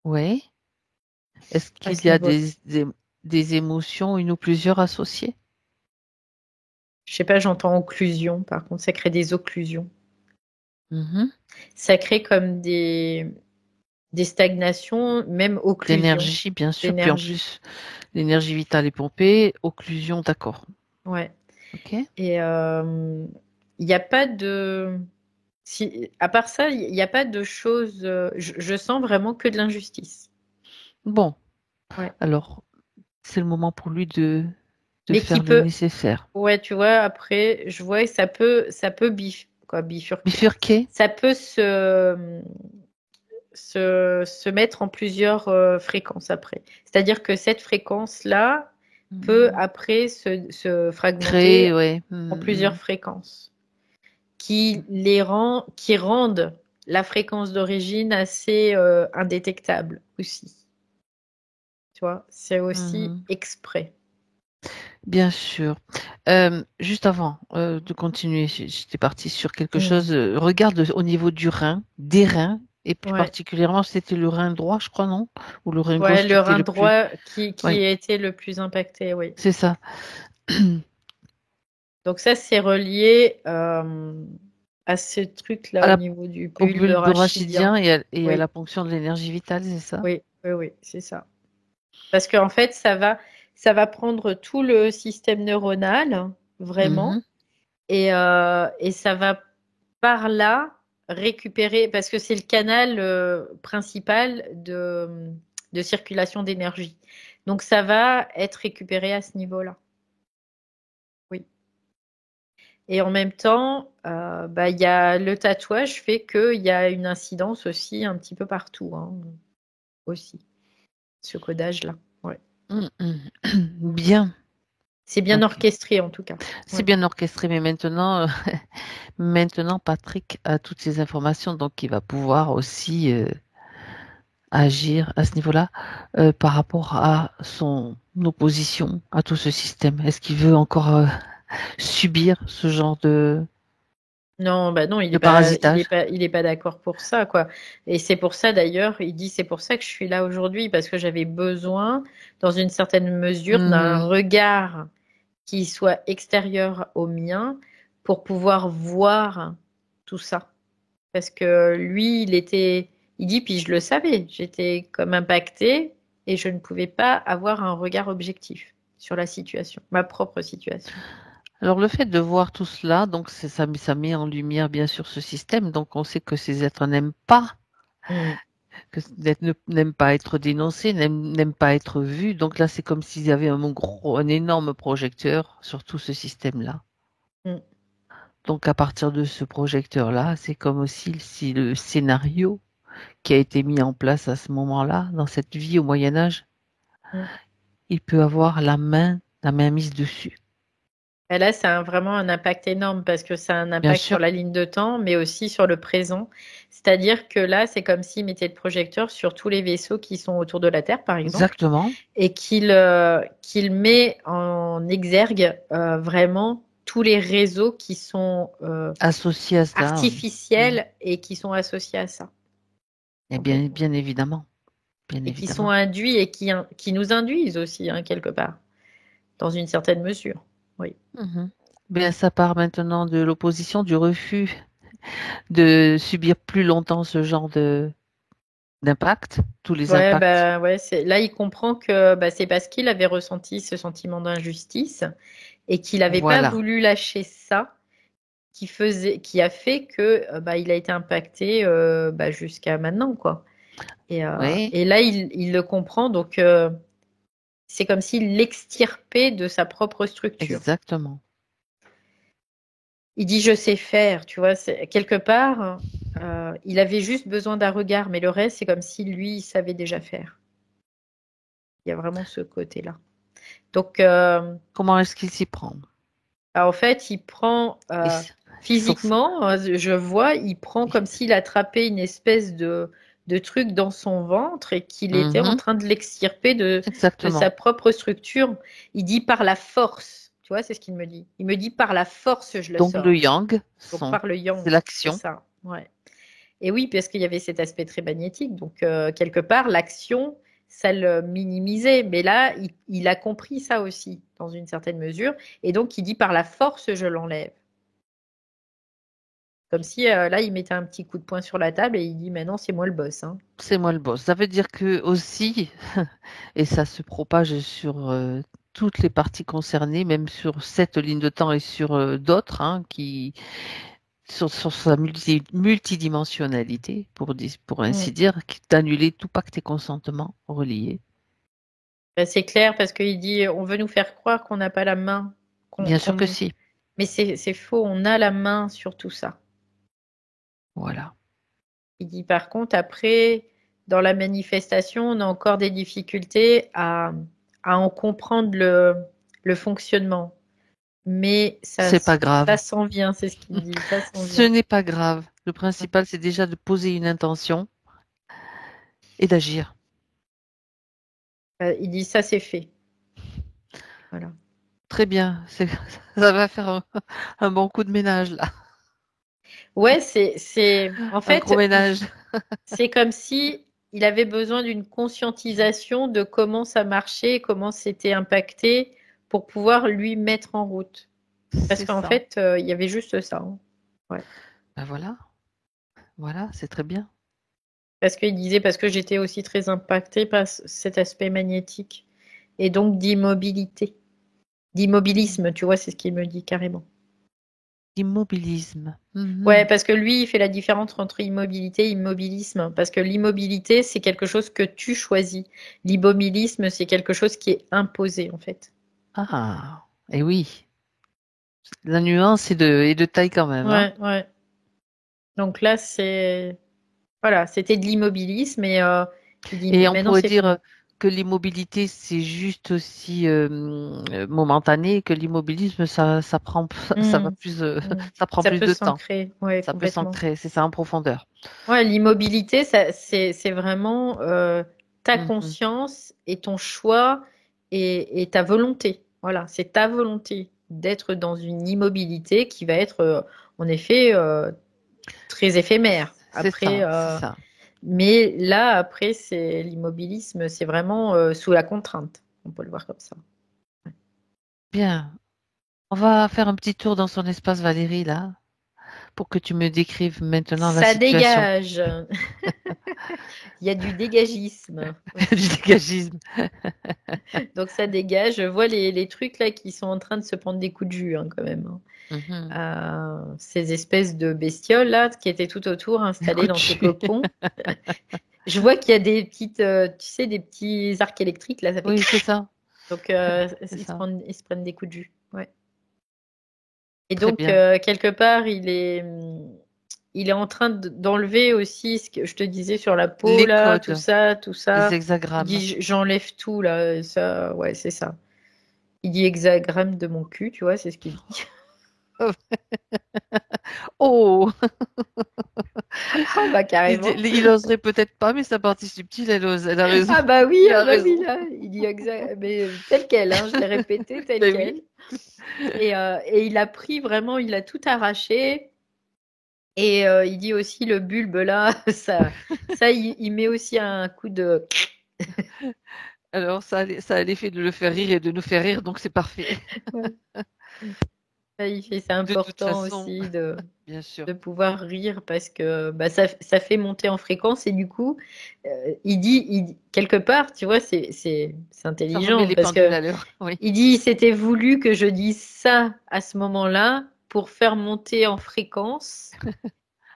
Oui. Est-ce à qu'il ce y a niveau. des émotions, une ou plusieurs associées? Je sais pas, j'entends occlusion, par contre, ça crée des occlusions. Mhm. Ça crée comme des stagnations, même occlusions D'énergie, bien sûr. Puis en d'énergie. plus, l'énergie vitale est pompée. Occlusion, d'accord. Ouais. Ok. Et il n'y a pas à part ça, il n'y a pas de choses. Je sens vraiment que de l'injustice. Bon. Ouais. Alors, c'est le moment pour lui de Mais qui faire le peut, nécessaire. ouais, tu vois, après, je vois que ça peut bifurquer. Bifurquer. Ça peut se mettre en plusieurs fréquences après. C'est-à-dire que cette fréquence-là peut après se fragmenter Créer, ouais. en plusieurs fréquences qui rendent la fréquence d'origine assez indétectable aussi. Tu vois, c'est aussi Mhm. exprès. Bien sûr. Juste avant de continuer, j'étais partie sur quelque Mm. chose. Regarde au niveau du rein, des reins, et plus Ouais. particulièrement, c'était le rein droit, je crois, non? Ou le rein Ouais, gauche qui le était rein le plus. droit qui Oui, a été le plus impacté, oui. c'est ça. Donc ça, c'est relié à ce truc-là À au la- niveau du Au bulbe bulbe rachidien. rachidien et à Oui, la ponction de l'énergie vitale, c'est ça? oui, oui, oui, c'est ça. Parce qu'en fait, ça va prendre tout le système neuronal, Mhm. vraiment, et ça va par là récupérer, parce que c'est le canal principal de circulation d'énergie. Donc ça va être récupéré à ce niveau-là. Oui. Et en même temps, bah, il y a le tatouage fait qu'il y a une incidence aussi un petit peu partout, hein, aussi, ce codage-là. Ouais. Mhm. Bien. C'est bien Ok. orchestré en tout cas. C'est Ouais. bien orchestré, mais maintenant, maintenant, Patrick a toutes ces informations, donc il va pouvoir aussi agir à ce niveau-là par rapport à son opposition à tout ce système. Est-ce qu'il veut encore subir ce genre Non, bah non, il de est pas, il est parasitage? pas, il est pas d'accord pour ça, quoi. Et c'est pour ça d'ailleurs, il dit c'est pour ça que je suis là aujourd'hui parce que j'avais besoin, dans une certaine mesure, d'un Mhm. regard qui soit extérieur au mien pour pouvoir voir tout ça. Parce que lui, il dit, puis je le savais, j'étais comme impactée et je ne pouvais pas avoir un regard objectif sur la situation, ma propre situation. Alors le fait de voir tout cela, donc ça met en lumière bien sûr ce système, donc on sait que ces êtres n'aiment pas Mm. n'aime pas être dénoncé, n'aime pas être vu. Donc là, c'est comme s'il y avait un énorme projecteur sur tout ce système-là. Mm. Donc à partir de ce projecteur-là, c'est comme aussi si le scénario qui a été mis en place à ce moment-là, dans cette vie au Moyen Âge, il peut avoir la main mise dessus. Et là, ça a vraiment un impact énorme parce que ça a un Bien impact sûr. sur la ligne de temps, mais aussi sur le présent. C'est-à-dire que là, c'est comme s'il mettait le projecteur sur tous les vaisseaux qui sont autour de la Terre, par exemple, Exactement. et qu'il met en exergue vraiment tous les réseaux qui sont Associé à ça. artificiels et qui sont associés à ça. Et bien évidemment. Bien Et qui évidemment. sont induits et qui nous induisent aussi, hein, quelque part, dans une certaine mesure. Oui. Bien, ça part maintenant de l'opposition, du refus de subir plus longtemps ce genre d'impact, tous les Ouais, impacts. là, il comprend que c'est parce qu'il avait ressenti ce sentiment d'injustice et qu'il n'avait pas Voilà. voulu lâcher ça qui a fait que il a été impacté jusqu'à maintenant, quoi. Oui, Et là, il le comprend, donc c'est comme s'il l'extirpait de sa propre structure. exactement. Il dit je sais faire, tu vois, quelque part, il avait juste besoin d'un regard, mais le reste, c'est comme si lui, il savait déjà faire. Il y a vraiment ce côté-là. Donc, Comment est-ce qu'il s'y prend? en fait, il prend Et sauf, physiquement, je vois, il prend comme s'il attrapait une espèce de truc dans son ventre et qu'il était en Mhm, train de l'extirper de sa exactement. propre structure. Il dit par la force, tu vois, c'est ce qu'il me dit. Il me dit par la force, je le Donc le sors. yang, Donc par le c'est yang, c'est l'action. ça. Ouais. Et oui, parce qu'il y avait cet aspect très magnétique. Donc, quelque part, l'action, ça le minimisait. Mais là, il a compris ça aussi, dans une certaine mesure. Et donc, il dit par la force, je l'enlève. Comme si, là, il mettait un petit coup de poing sur la table et il dit, maintenant, c'est moi le boss, hein. C'est moi le boss. Ça veut dire que aussi, et ça se propage sur toutes les parties concernées, même sur cette ligne de temps et sur d'autres, hein, sur sa multidimensionnalité, pour Mm. ainsi dire, d'annuler tout pacte et consentement relié. C'est clair parce qu'il dit, on veut nous faire croire qu'on n'a pas la main. Bien sûr que si. Mais c'est faux, on a la main sur tout ça. Voilà. Il dit par contre, après, dans la manifestation, on a encore des difficultés à en comprendre le fonctionnement. Mais C'est pas grave. ça s'en vient, c'est ce qu'il dit, ça s'en Ce vient. n'est pas grave. Le principal, c'est déjà de poser une intention et d'agir. Il dit ça, c'est fait. Voilà. Très bien. Ça va faire un bon coup de ménage, là. Ouais, en Un gros fait, ménage. c'est comme si il avait besoin d'une conscientisation de comment ça marchait, comment c'était impacté pour pouvoir lui mettre en route. Parce C'est qu'en ça. fait, il y avait juste ça, hein. Ouais. Ben voilà. Voilà, c'est très bien. Parce qu'il disait, parce que j'étais aussi très impactée par cet aspect magnétique et donc d'immobilisme, tu vois, c'est ce qu'il me dit carrément. Immobilisme. Ouais, parce que lui, il fait la différence entre immobilité et immobilisme. Parce que l'immobilité, c'est quelque chose que tu choisis. L'immobilisme, c'est quelque chose qui est imposé, en fait. Ah, et oui. La nuance est de taille quand même, hein. Ouais, ouais. Donc là, voilà, c'était de l'immobilisme et il dit, Et on maintenant pourrait c'est dire fini. que l'immobilité, c'est juste aussi momentané, que l'immobilisme, ça prend, ça va Mm, plus, mm. ça prend Ça plus peut de temps. s'ancrer, ouais, Ça peut complètement. s'ancrer, c'est ça en profondeur. Ouais, l'immobilité, c'est vraiment ta Mhm. conscience et ton choix et ta volonté. Voilà, c'est ta volonté d'être dans une immobilité qui va être, en effet, très éphémère. C'est Après, ça, c'est ça. mais là, après, c'est l'immobilisme, c'est vraiment sous la contrainte. On peut le voir comme ça. Bien. On va faire un petit tour dans son espace, Valérie, là, pour que tu me décrives maintenant la Ça situation dégage. Il y a du dégagisme du aussi. dégagisme. Donc ça dégage. Je vois les trucs là qui sont en train de se prendre des coups de jus, hein, quand même, hein. Mhm. Ces espèces de bestioles là qui étaient tout autour Des installées coups de dans ce jus. cocon. Je vois qu'il y a des petites, tu sais, des petits arcs électriques là. Ça fait Oui, c'est ça. donc C'est ils se ça. prennent des coups de jus. Ouais. Et Très donc bien. quelque part, il est en train d'enlever aussi ce que je te disais sur la peau Les là, tout codes, ça, tout les ça. Il hexagrammes. dit j'enlève tout là, ça, ouais, c'est ça. Il dit hexagramme de mon cul, tu vois, c'est ce qu'il dit. Oh, Ah bah carrément. il oserait peut-être pas, mais sa partie subtile, elle ose. Elle a raison. Il Ah a bah oui raison. là, il dit mais tel quel, hein, je l'ai répété tel Ben oui. quel. Et il a pris vraiment, il a tout arraché. Et il dit aussi le bulbe là, ça il met aussi un coup de. Alors, ça a l'effet de le faire rire et de nous faire rire, donc c'est parfait. Ouais. Ça, c'est De toute important façon, aussi bien sûr. de pouvoir rire parce que bah, ça fait monter en fréquence et du coup, quelque part, tu vois, c'est Ça remet intelligent les parce pendules que à l'heure. Oui. il dit c'était voulu que je dise ça à ce moment-là pour faire monter en fréquence,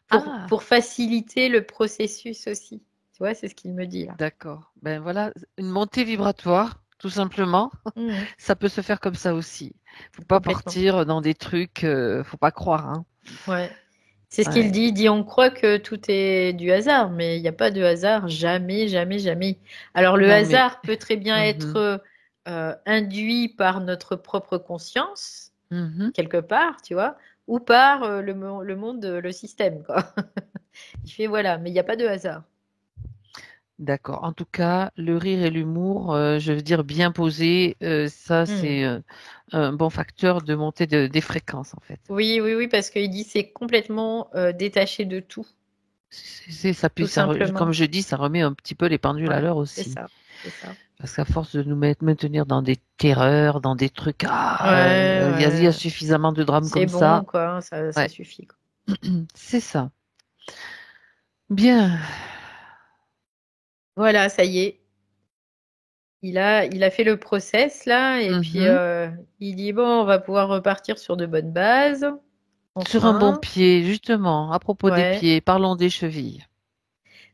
Ah, pour faciliter le processus aussi. Tu vois, c'est ce qu'il me dit là. d'accord. Ben voilà, une montée vibratoire, tout simplement. Mhm. Ça peut se faire comme ça aussi. Faut pas Complètement. partir dans des trucs, faut pas croire, hein. Ouais. C'est ce qu'il Ouais. dit. Il dit on croit que tout est du hasard, mais il n'y a pas de hasard, jamais, jamais, jamais. Alors le Non, mais hasard peut très bien mhm, être induit par notre propre conscience, mhm. quelque part, tu vois, ou par le monde, le système, quoi. Il fait voilà, mais il n'y a pas de hasard. D'accord. En tout cas, le rire et l'humour, je veux dire bien posé, ça Hmm. c'est un bon facteur de montée des fréquences en fait. Oui, oui, oui, parce qu'il dit c'est complètement détaché de tout, Ça, puis tout comme simplement. je dis, ça remet un petit peu les pendules à Ouais, l'heure c'est aussi. ça, c'est ça. Parce qu'à force de nous maintenir dans des terreurs, dans des trucs, Ouais, il y a ouais. suffisamment de drames C'est comme ça. bon, quoi, hein, ça Ouais, suffit, quoi. c'est ça. Bien. Voilà, ça y est. Il a fait le process là, et puis Mhm. il dit bon, on va pouvoir repartir sur de bonnes bases. Sur un bon Enfin, pied, justement, à propos des ouais. pieds, parlons des chevilles.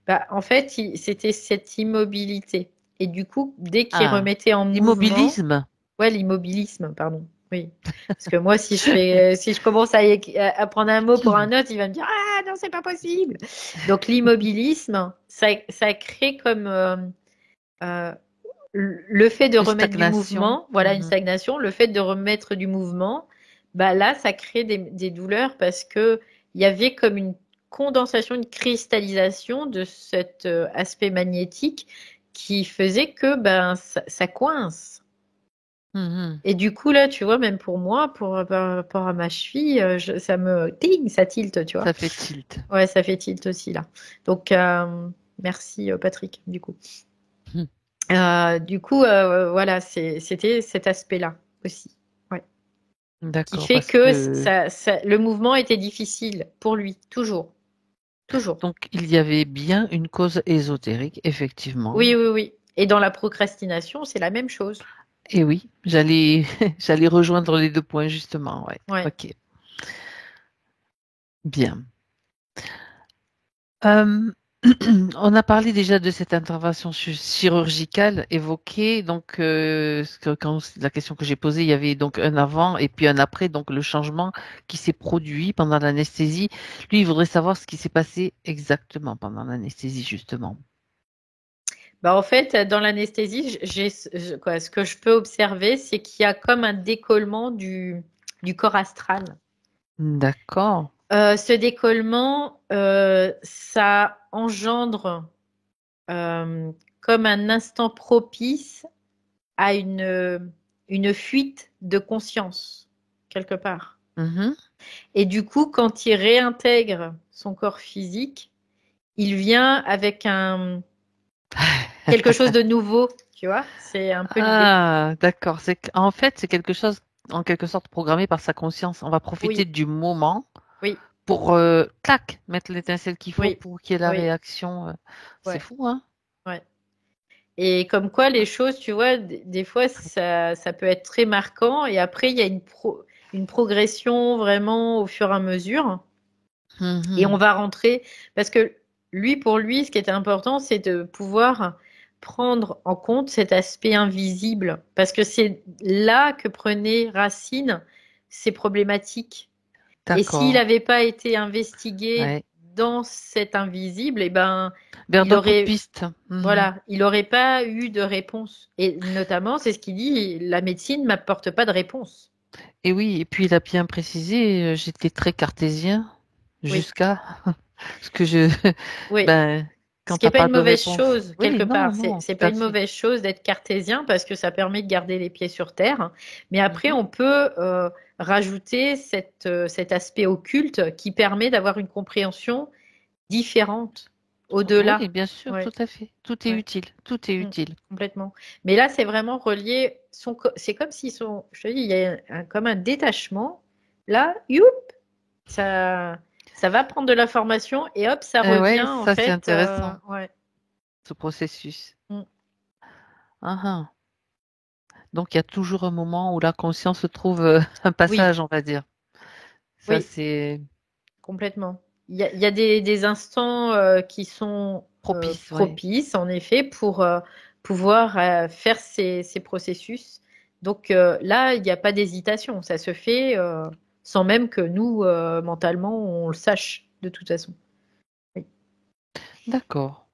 Bah, en fait, c'était cette immobilité. Et du coup, dès qu'il Ah, remettait en mouvement, l'immobilisme. ouais, l'immobilisme, pardon. Oui. Parce que moi, si je commence à prendre un mot pour un autre, il va me dire ah non, c'est pas possible. Donc l'immobilisme, ça crée comme euh, le fait de Une remettre du stagnation. mouvement, voilà une Mhm. stagnation, le fait de remettre du mouvement, bah là, ça crée des douleurs parce que il y avait comme une condensation, une cristallisation de cet aspect magnétique qui faisait que ben ça coince. Mhm. Et du coup là, tu vois, même pour moi, par rapport à ma cheville, ça me ting, ça tilte, tu vois. Ça fait tilt. Ouais, ça fait tilt aussi là. Donc merci Patrick, du coup. Mhm. Du coup, voilà, c'était cet aspect-là aussi. Ouais. Qui D'accord, fait parce que que le mouvement était difficile pour lui, toujours. Toujours. donc il y avait bien une cause ésotérique, effectivement. Oui, oui, oui. Et dans la procrastination, c'est la même chose. Et oui, j'allais j'allais rejoindre les deux points justement. Ouais. Ouais. Ok, bien. Euh, on a parlé déjà de cette intervention chirurgicale évoquée. Donc, quand la question que j'ai posée, il y avait donc un avant et puis un après, donc le changement qui s'est produit pendant l'anesthésie. Lui, il voudrait savoir ce qui s'est passé exactement pendant l'anesthésie, justement. Bah, en fait, dans l'anesthésie, ce que je peux observer, c'est qu'il y a comme un décollement du corps astral. D'accord. Ce décollement, ça engendre euh, comme un instant propice à une fuite de conscience, quelque part. Mhm. Et du coup, quand il réintègre son corps physique, il vient avec quelque chose de nouveau, tu vois? C'est un peu l'idée. Ah, d'accord. En fait, c'est quelque chose en quelque sorte programmé par sa conscience. On va profiter Oui, du moment oui, pour, clac, mettre l'étincelle qu'il faut oui, pour qu'il y ait la oui, réaction. C'est ouais, fou, hein? ouais. Et comme quoi, les choses, tu vois, des fois, ça peut être très marquant. Et après, il y a une progression vraiment au fur et à mesure. Et on Mhm. va rentrer, parce que pour lui, ce qui était important, c'est de pouvoir prendre en compte cet aspect invisible, parce que c'est là que prenaient racine ces problématiques. Et s'il D'accord. n'avait pas été investigué Ouais. dans cet invisible, eh ben, Vers il d'autres aurait, pistes. Mhm. voilà, il n'aurait pas eu de réponse. Et notamment, c'est ce qu'il dit, la médecine m'apporte pas de réponse. Et oui, et puis il a bien précisé, j'étais très cartésien Oui, jusqu'à ce que je, oui. ben, Ce quand qui n'est t'as pas pas une de mauvaise réponse. chose, quelque Oui, non, part. non, C'est tout pas à une fait. mauvaise chose d'être cartésien parce que ça permet de garder les pieds sur terre. Mais après, Mhm. on peut rajouter cet aspect occulte qui permet d'avoir une compréhension différente Oui, au-delà. bien sûr, Ouais, tout à fait. Tout est ouais, utile. Tout est mm, utile. complètement. Mais là, c'est vraiment relié. C'est comme si je te dis, il y a comme un détachement. Là, youp, ça va prendre de l'information et hop, ça revient Ouais, en ça c'est fait. intéressant, Ouais. ce processus. Mm. Ah, ah. Donc il y a toujours un moment où la conscience trouve un Oui, passage, on va dire. Ça oui, c'est complètement. Il y a des instants qui sont propice, ouais. propices, en effet, pour pouvoir faire ces processus. Donc là, il n'y a pas d'hésitation. Ça se fait sans même que nous, mentalement, on le sache de toute façon. Oui. D'accord.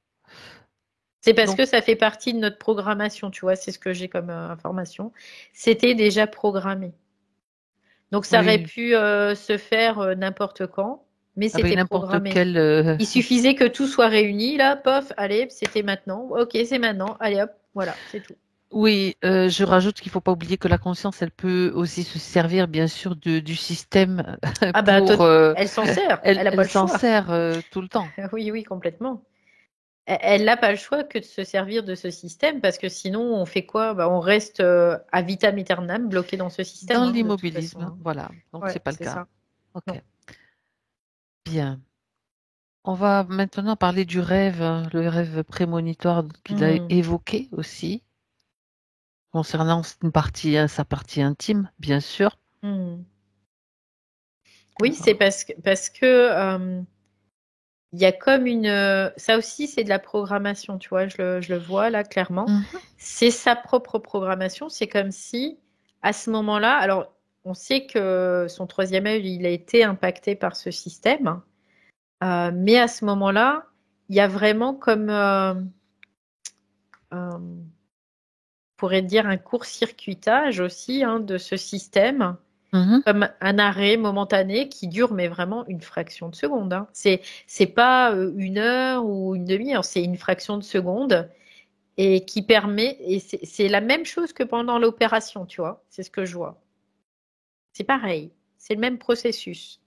C'est parce Donc que ça fait partie de notre programmation, tu vois, c'est ce que j'ai comme information. C'était déjà programmé. Donc ça aurait oui, pu se faire n'importe quand, mais avec c'était n'importe programmé. quel. Il suffisait que tout soit réuni, là, pof, allez, c'était maintenant. Ok, c'est maintenant, allez hop, voilà, c'est tout. Oui, je rajoute qu'il faut pas oublier que la conscience, elle peut aussi se servir, bien sûr, du système Ah bah, pour. elle s'en sert, Elle, elle n'a pas elle le s'en choix. sert tout le temps. Oui, oui, complètement. Elle n'a pas le choix que de se servir de ce système, parce que sinon, on fait quoi? Bah, on reste à vitam aeternam bloqué dans ce système, Dans hein, de toute façon. l'immobilisme, Hein. voilà. Donc c'est Ouais, pas le c'est cas. ça. Ok, Non. bien. On va maintenant parler du rêve, hein, le rêve prémonitoire qu'il a Hmm. évoqué aussi, concernant une partie, sa partie intime, bien sûr. Hmm. Oui, c'est Alors, parce que il y a comme une. Ça aussi, c'est de la programmation, tu vois, je le vois là clairement. mhm, C'est sa propre programmation. C'est comme si, à ce moment-là, alors, on sait que son troisième œil, il a été impacté par ce système, mais à ce moment-là, il y a vraiment comme, on pourrait dire, un court-circuitage aussi hein, de ce système mhm, comme un arrêt momentané qui dure, mais vraiment une fraction de seconde. Hein. C'est pas une heure ou une demi-heure, c'est une fraction de seconde et qui permet, et c'est la même chose que pendant l'opération, tu vois, c'est ce que je vois. C'est pareil, c'est le même processus.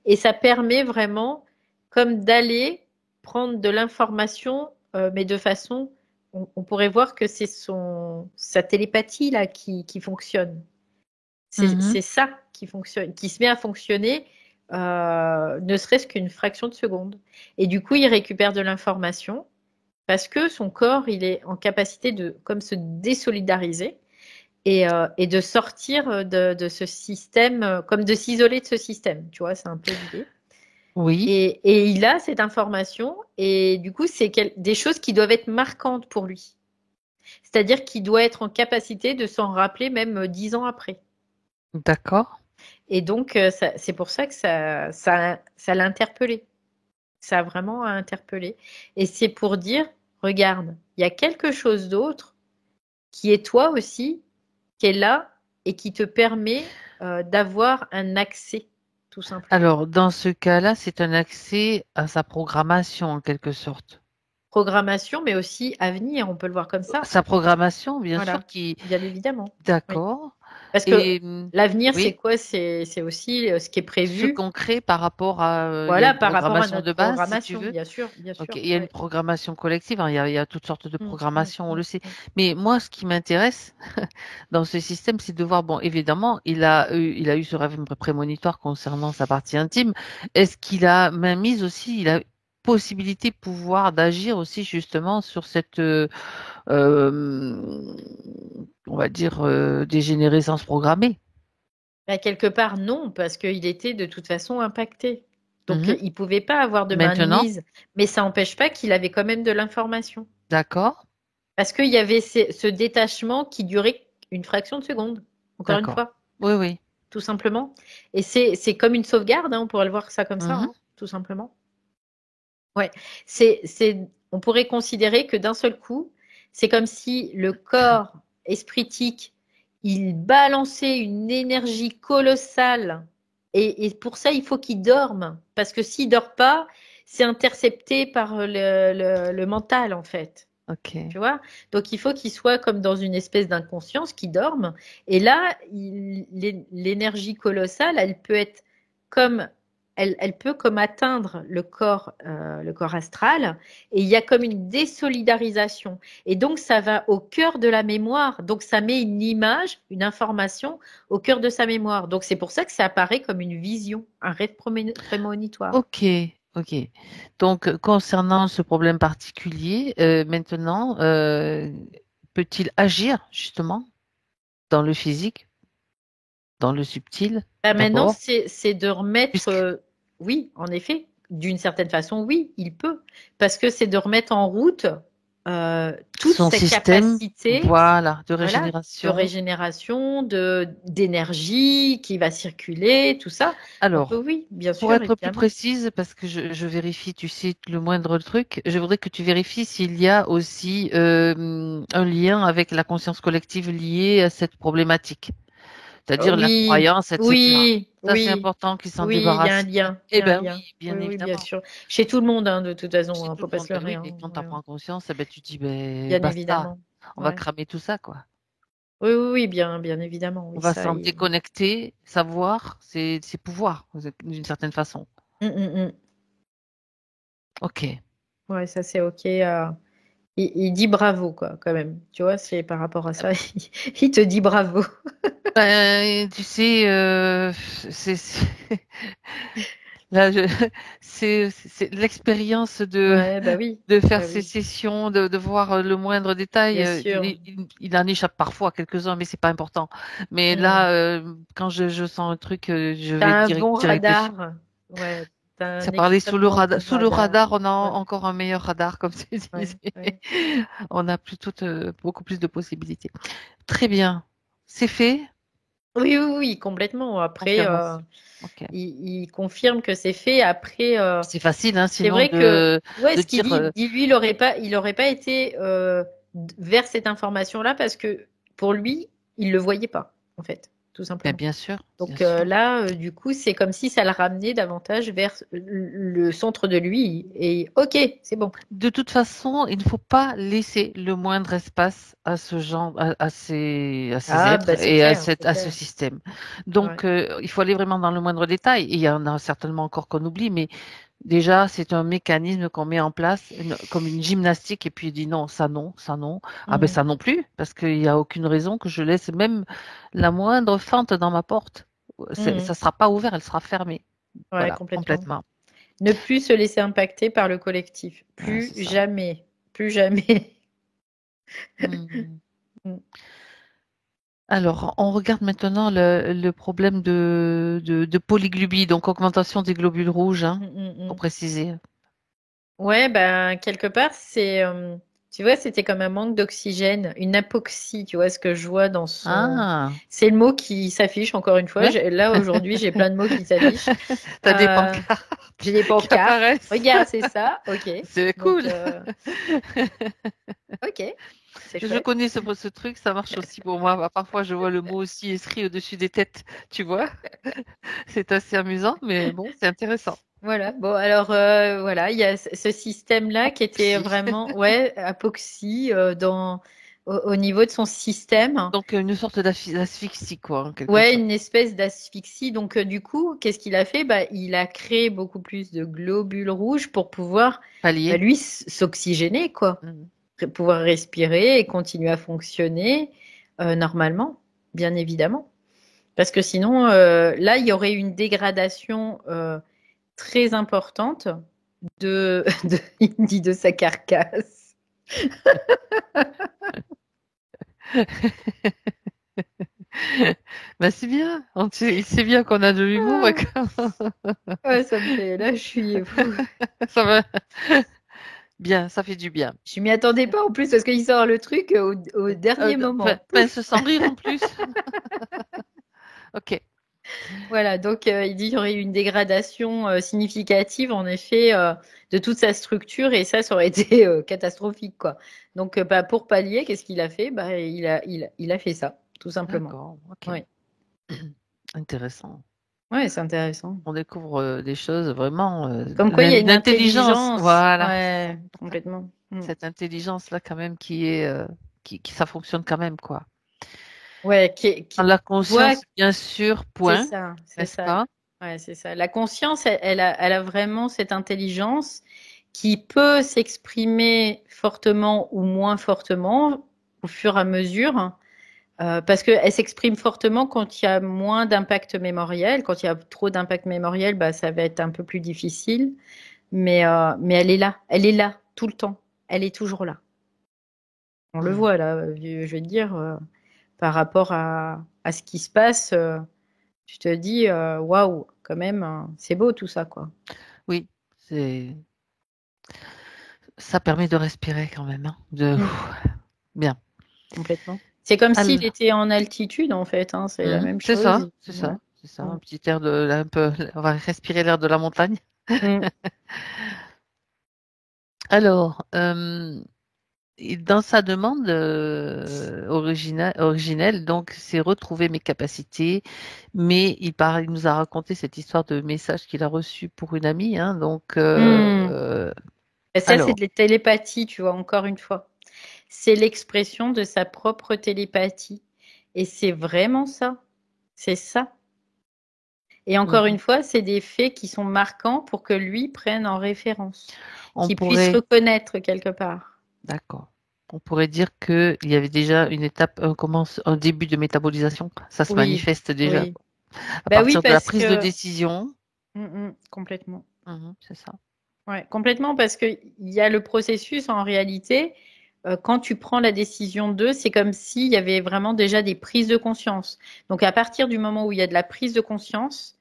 Et ça permet vraiment comme d'aller prendre de l'information, mais de façon, on pourrait voir que c'est sa télépathie là qui fonctionne. mhm. C'est ça qui fonctionne, qui se met à fonctionner, ne serait-ce qu'une fraction de seconde. Et du coup, il récupère de l'information parce que son corps, il est en capacité de comme se désolidariser et de sortir de ce système, comme de s'isoler de ce système. Tu vois, c'est un peu l'idée. Oui, Et il a cette information et du coup, c'est des choses qui doivent être marquantes pour lui. C'est-à-dire qu'il doit être en capacité de s'en rappeler même 10 ans après. d'accord. Et donc, c'est pour ça que ça l'a interpellé. Ça a vraiment interpellé. Et c'est pour dire, regarde, il y a quelque chose d'autre qui est toi aussi, qui est là et qui te permet d'avoir un accès, tout simplement. Alors, dans ce cas-là, c'est un accès à sa programmation, en quelque sorte. Programmation, mais aussi avenir, on peut le voir comme ça. Sa programmation, bien sûr, Voilà, qui. bien évidemment. Oui. D'accord. Parce que Et l'avenir, c'est oui, quoi? C'est aussi ce qui est ce prévu. qu'on crée par rapport à. Il y a Voilà, une par rapport à programmation notre de base, si tu programmation, veux. bien Ok, sûr. il y a une Ouais. programmation collective, hein, il y a toutes sortes de Mm, mm, programmations, on mm, le sait. mm. Mais moi, ce qui m'intéresse dans ce système, c'est de voir, bon, évidemment, il a eu ce rêve prémonitoire concernant sa partie intime. Est-ce qu'il a mainmise aussi, il a possibilité, pouvoir d'agir aussi justement sur cette, euh, on va dire, dégénérescence programmée? Bah, quelque part, non, parce qu'il était de toute façon impacté. Donc, Mhm. il ne pouvait pas avoir de Maintenant, mainmise, mais ça n'empêche pas qu'il avait quand même de l'information. d'accord, Parce qu'il y avait ce détachement qui durait une fraction de seconde, encore une d'accord. fois, Oui, oui. tout simplement. Et c'est comme une sauvegarde, hein, on pourrait le voir ça comme ça, Mhm. hein, tout simplement. Ouais, on pourrait considérer que d'un seul coup, c'est comme si le corps espritique, il balançait une énergie colossale. Et pour ça, il faut qu'il dorme. Parce que s'il dort pas, c'est intercepté par le mental, en fait. Ok. Tu vois? Donc, il faut qu'il soit comme dans une espèce d'inconscience, qu'il dorme. Et là, l'énergie colossale, elle peut être comme, elle peut comme atteindre le corps astral. Et il y a comme une désolidarisation. Et donc, ça va au cœur de la mémoire. Donc, ça met une image, une information au cœur de sa mémoire. Donc, c'est pour ça que ça apparaît comme une vision, un rêve prémonitoire. Ok, ok. Donc, concernant ce problème particulier, maintenant, peut-il agir justement dans le physique, dans le subtil, Maintenant, d'abord, c'est de remettre, puisque oui, en effet, d'une certaine façon, oui, il peut, parce que c'est de remettre en route toutes son ses système, capacités, voilà, de voilà, de régénération. régénération, d'énergie qui va circuler, tout ça. Donc Alors, oui, bien pour sûr, être plus évidemment. précise, parce que je vérifie, tu sais, le moindre truc, je voudrais que tu vérifies s'il y a aussi un lien avec la conscience collective liée à cette problématique, c'est-à-dire la Oui, croyance, etc. oui, Ça, c'est oui, important qu'ils s'en oui, il y a un débarrassent. lien, il y Eh a un ben lien. oui, bien Oui, oui, bien évidemment. sûr. Chez tout le monde, hein, de toute façon, Chez hein, tout faut le pas monde, se ben leurrer, oui, hein, et quand tu ouais, prends conscience, eh ben, tu dis, ben bien basta, évidemment. on va Ouais. cramer tout ça, quoi. Oui, oui, oui, bien évidemment, On oui, va ça. s'en déconnecter, savoir, c'est pouvoir, d'une certaine façon. Mm. Ok. Ouais, ça c'est ok. Il dit bravo, quoi, quand même. Tu vois, c'est par rapport à ça, il te dit bravo. Ben, tu sais, là, c'est l'expérience Ouais, bah oui, de faire bah ces oui, sessions, de voir le moindre détail. bien sûr. Il en échappe parfois quelques-uns, mais c'est pas important. Mais Mm. là, quand je sens un truc, je T'as vais un bon direct dessus. radar. Ouais, t'as un Ça parlait extrêmement bon sous le radar. radar, on a Ouais, encore un meilleur radar, comme tu ouais, disais. ouais. On a beaucoup plus de possibilités. Très bien. C'est fait. Oui, oui, oui, complètement. Après, Confirmation. Ok. il confirme que c'est fait. Après, C'est facile, hein, c'est sinon vrai que, ouais, de ce qu'il dire, dit lui, il aurait pas été vers cette information-là parce que pour lui, il le voyait pas, en fait, tout ben, simplement. bien sûr, bien Donc sûr. là, du coup, c'est comme si ça le ramenait davantage vers le centre de lui. Et ok, c'est bon. De toute façon, il ne faut pas laisser le moindre espace à ce genre, à ces Ah, êtres bah c'est et clair, c'est à ce clair. système. Ouais. Donc, il faut aller vraiment dans le moindre détail. Et il y en a certainement encore qu'on oublie, mais déjà, c'est un mécanisme qu'on met en place, comme une gymnastique, et puis il dit non, ça non, ça non. Ah ben Mhm. ça non plus, parce qu'il n'y a aucune raison que je laisse même la moindre fente dans ma porte. Mhm. Ça sera pas ouvert, elle sera fermée. Ouais, Voilà, complètement. complètement. Ne plus se laisser impacter par le collectif. Ouais, Plus c'est ça. jamais. Plus jamais. Hmm. Mm, Alors, on regarde maintenant le problème de polyglubie, donc augmentation des globules rouges, hein, pour mm. préciser. Ouais, ben, quelque part, tu vois, c'était comme un manque d'oxygène, une apoxie, tu vois, ce que je vois dans son. Ah, C'est le mot qui s'affiche, encore une fois. ouais, Là, aujourd'hui, j'ai plein de mots qui s'affichent. t'as des Euh, pancartes j'ai des qui pancartes. apparaissent. Regarde, c'est ça. Ok. C'est Donc, cool. ok. C'est Je chouette. connais ce truc, ça marche aussi pour moi. Bah, parfois, je vois le mot aussi écrit au-dessus des têtes, tu vois. C'est assez amusant, mais bon, c'est intéressant. Voilà. Bon, alors, voilà, il y a ce système-là qui était Apoxie. vraiment, ouais, apoxie au niveau de son système. Donc, une sorte d'asphyxie, quoi, en quelque Ouais, sorte. une espèce d'asphyxie. Donc, du coup, qu'est-ce qu'il a fait? Bah, il a créé beaucoup plus de globules rouges pour pouvoir, bah, Pallier. lui, s'oxygéner, quoi. Mhm. Pouvoir respirer et continuer à fonctionner normalement, bien évidemment. Parce que sinon, là, il y aurait une dégradation très importante il me dit de sa carcasse. Bah, c'est bien. C'est bien qu'on a de l'humour et Ah, ouais, ça me fait. Là, je suis fou. ça va bien, ça fait du bien. Je m'y attendais pas en plus parce qu'il sort le truc au dernier moment. Pince sans rire en plus. Ok, Voilà, donc il dit qu'il y aurait eu une dégradation significative en effet de toute sa structure et ça aurait été catastrophique quoi. Donc bah, pour pallier, qu'est-ce qu'il a fait? Bah, il a fait ça, tout simplement. d'accord, ok. Ouais, Intéressant. ouais, c'est intéressant. On découvre des choses vraiment, Comme quoi il y a une l'intelligence, intelligence, voilà. ouais, complètement. Mm. Cette intelligence-là quand même qui est, ça fonctionne quand même, quoi. Ouais, Dans la tu vois, conscience, bien sûr, point, c'est n'est-ce ça. pas? Ouais, c'est ça. La conscience, elle a vraiment cette intelligence qui peut s'exprimer fortement ou moins fortement au fur et à mesure, parce qu'elle s'exprime fortement quand il y a moins d'impact mémoriel. Quand il y a trop d'impact mémoriel, bah, ça va être un peu plus difficile. Mais elle est là tout le temps. Elle est toujours là. On le Hmm. voit là, je vais te dire, par rapport à ce qui se passe. Tu te dis, waouh, quand même, c'est beau tout ça, quoi. Oui, c'est, ça permet de respirer quand même, hein, Mm, bien. complètement. C'est comme s'il Alors, était en altitude, en fait, hein, c'est la même c'est chose. ça, c'est Ouais. ça, c'est ça. Mm. Un petit air un peu, on va respirer l'air de la montagne. Mm. Alors, dans sa demande originelle, donc, c'est retrouver mes capacités, mais il nous a raconté cette histoire de message qu'il a reçu pour une amie, hein, donc, Mm. Et ça, c'est alors, de la télépathie, tu vois, encore une fois. C'est l'expression de sa propre télépathie. Et c'est vraiment ça. C'est ça. Et encore une mhm. fois, c'est des faits qui sont marquants pour que lui prenne en référence, On qu'il puisse pourrait, reconnaître quelque part. d'accord, on pourrait dire qu'il y avait déjà une étape, un début de métabolisation, ça se Oui, manifeste déjà oui. à Bah oui, partir de la parce prise de que décision. complètement. C'est ça. Ouais, complètement, parce qu'il y a le processus en réalité. Quand tu prends la décision de, c'est comme s'il y avait vraiment déjà des prises de conscience. Donc à partir du moment où il y a de la prise de conscience,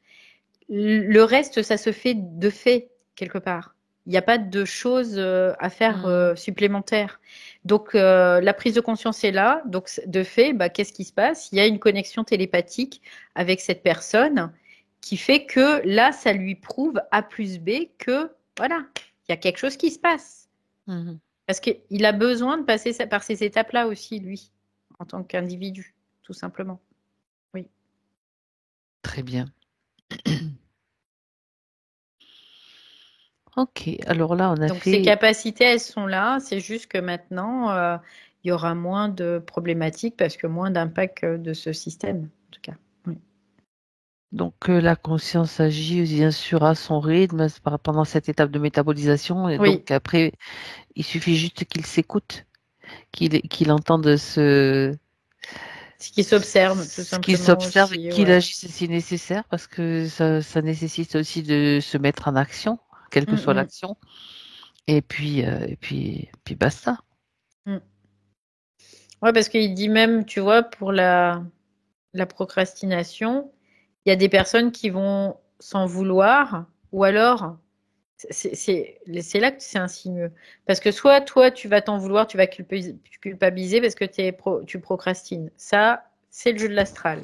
le reste, ça se fait de fait, quelque part. Il n'y a pas de choses à faire Mhm. supplémentaires. Donc la prise de conscience est là. Donc de fait, bah, qu'est-ce qui se passe? Il y a une connexion télépathique avec cette personne qui fait que là, ça lui prouve A plus B que voilà, il y a quelque chose qui se passe. Mhm. Parce qu'il a besoin de passer par ces étapes-là aussi, lui, en tant qu'individu, tout simplement. Oui. Très bien. Ok, alors là, on a Donc ces fait. capacités, elles sont là. C'est juste que maintenant, il y aura moins de problématiques parce que moins d'impact de ce système, en tout cas. Oui. Donc, la conscience agit bien sûr à son rythme pendant cette étape de métabolisation. Et Oui, donc, après, il suffit juste qu'il s'écoute, qu'il entende ce qui s'observe, tout ce qu'il simplement s'observe et aussi. qu'il Ouais. agisse si nécessaire, parce que ça nécessite aussi de se mettre en action, quelle que Mm, soit mm, l'action. Et puis basta. mm. Ouais, parce qu'il dit même, tu vois, pour la procrastination, il y a des personnes qui vont s'en vouloir ou alors c'est là que c'est insinueux. Parce que soit toi, tu vas t'en vouloir, tu vas culpabiliser parce que tu procrastines. Ça, c'est le jeu de l'astral.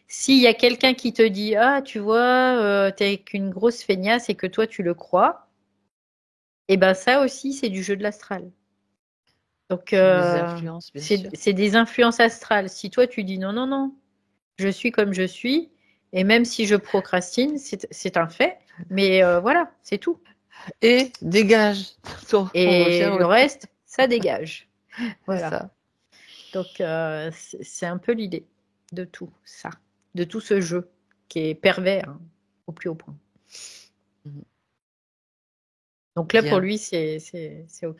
S'il y a quelqu'un qui te dit, ah, tu vois, t'es qu'une grosse feignasse et que toi, tu le crois, et ben ça aussi, c'est du jeu de l'astral. Donc, C'est des influences, bien sûr. c'est des influences astrales. Si toi, tu dis non, non, non, je suis comme je suis, et même si je procrastine, c'est un fait, mais voilà, c'est tout. Et dégage ton Et chien, le ouais, reste, ça dégage. c'est Voilà. ça. Donc, c'est un peu l'idée de tout ça, de tout ce jeu qui est pervers hein, au plus haut point. Mhm. Donc là, pour Bien. lui, c'est OK.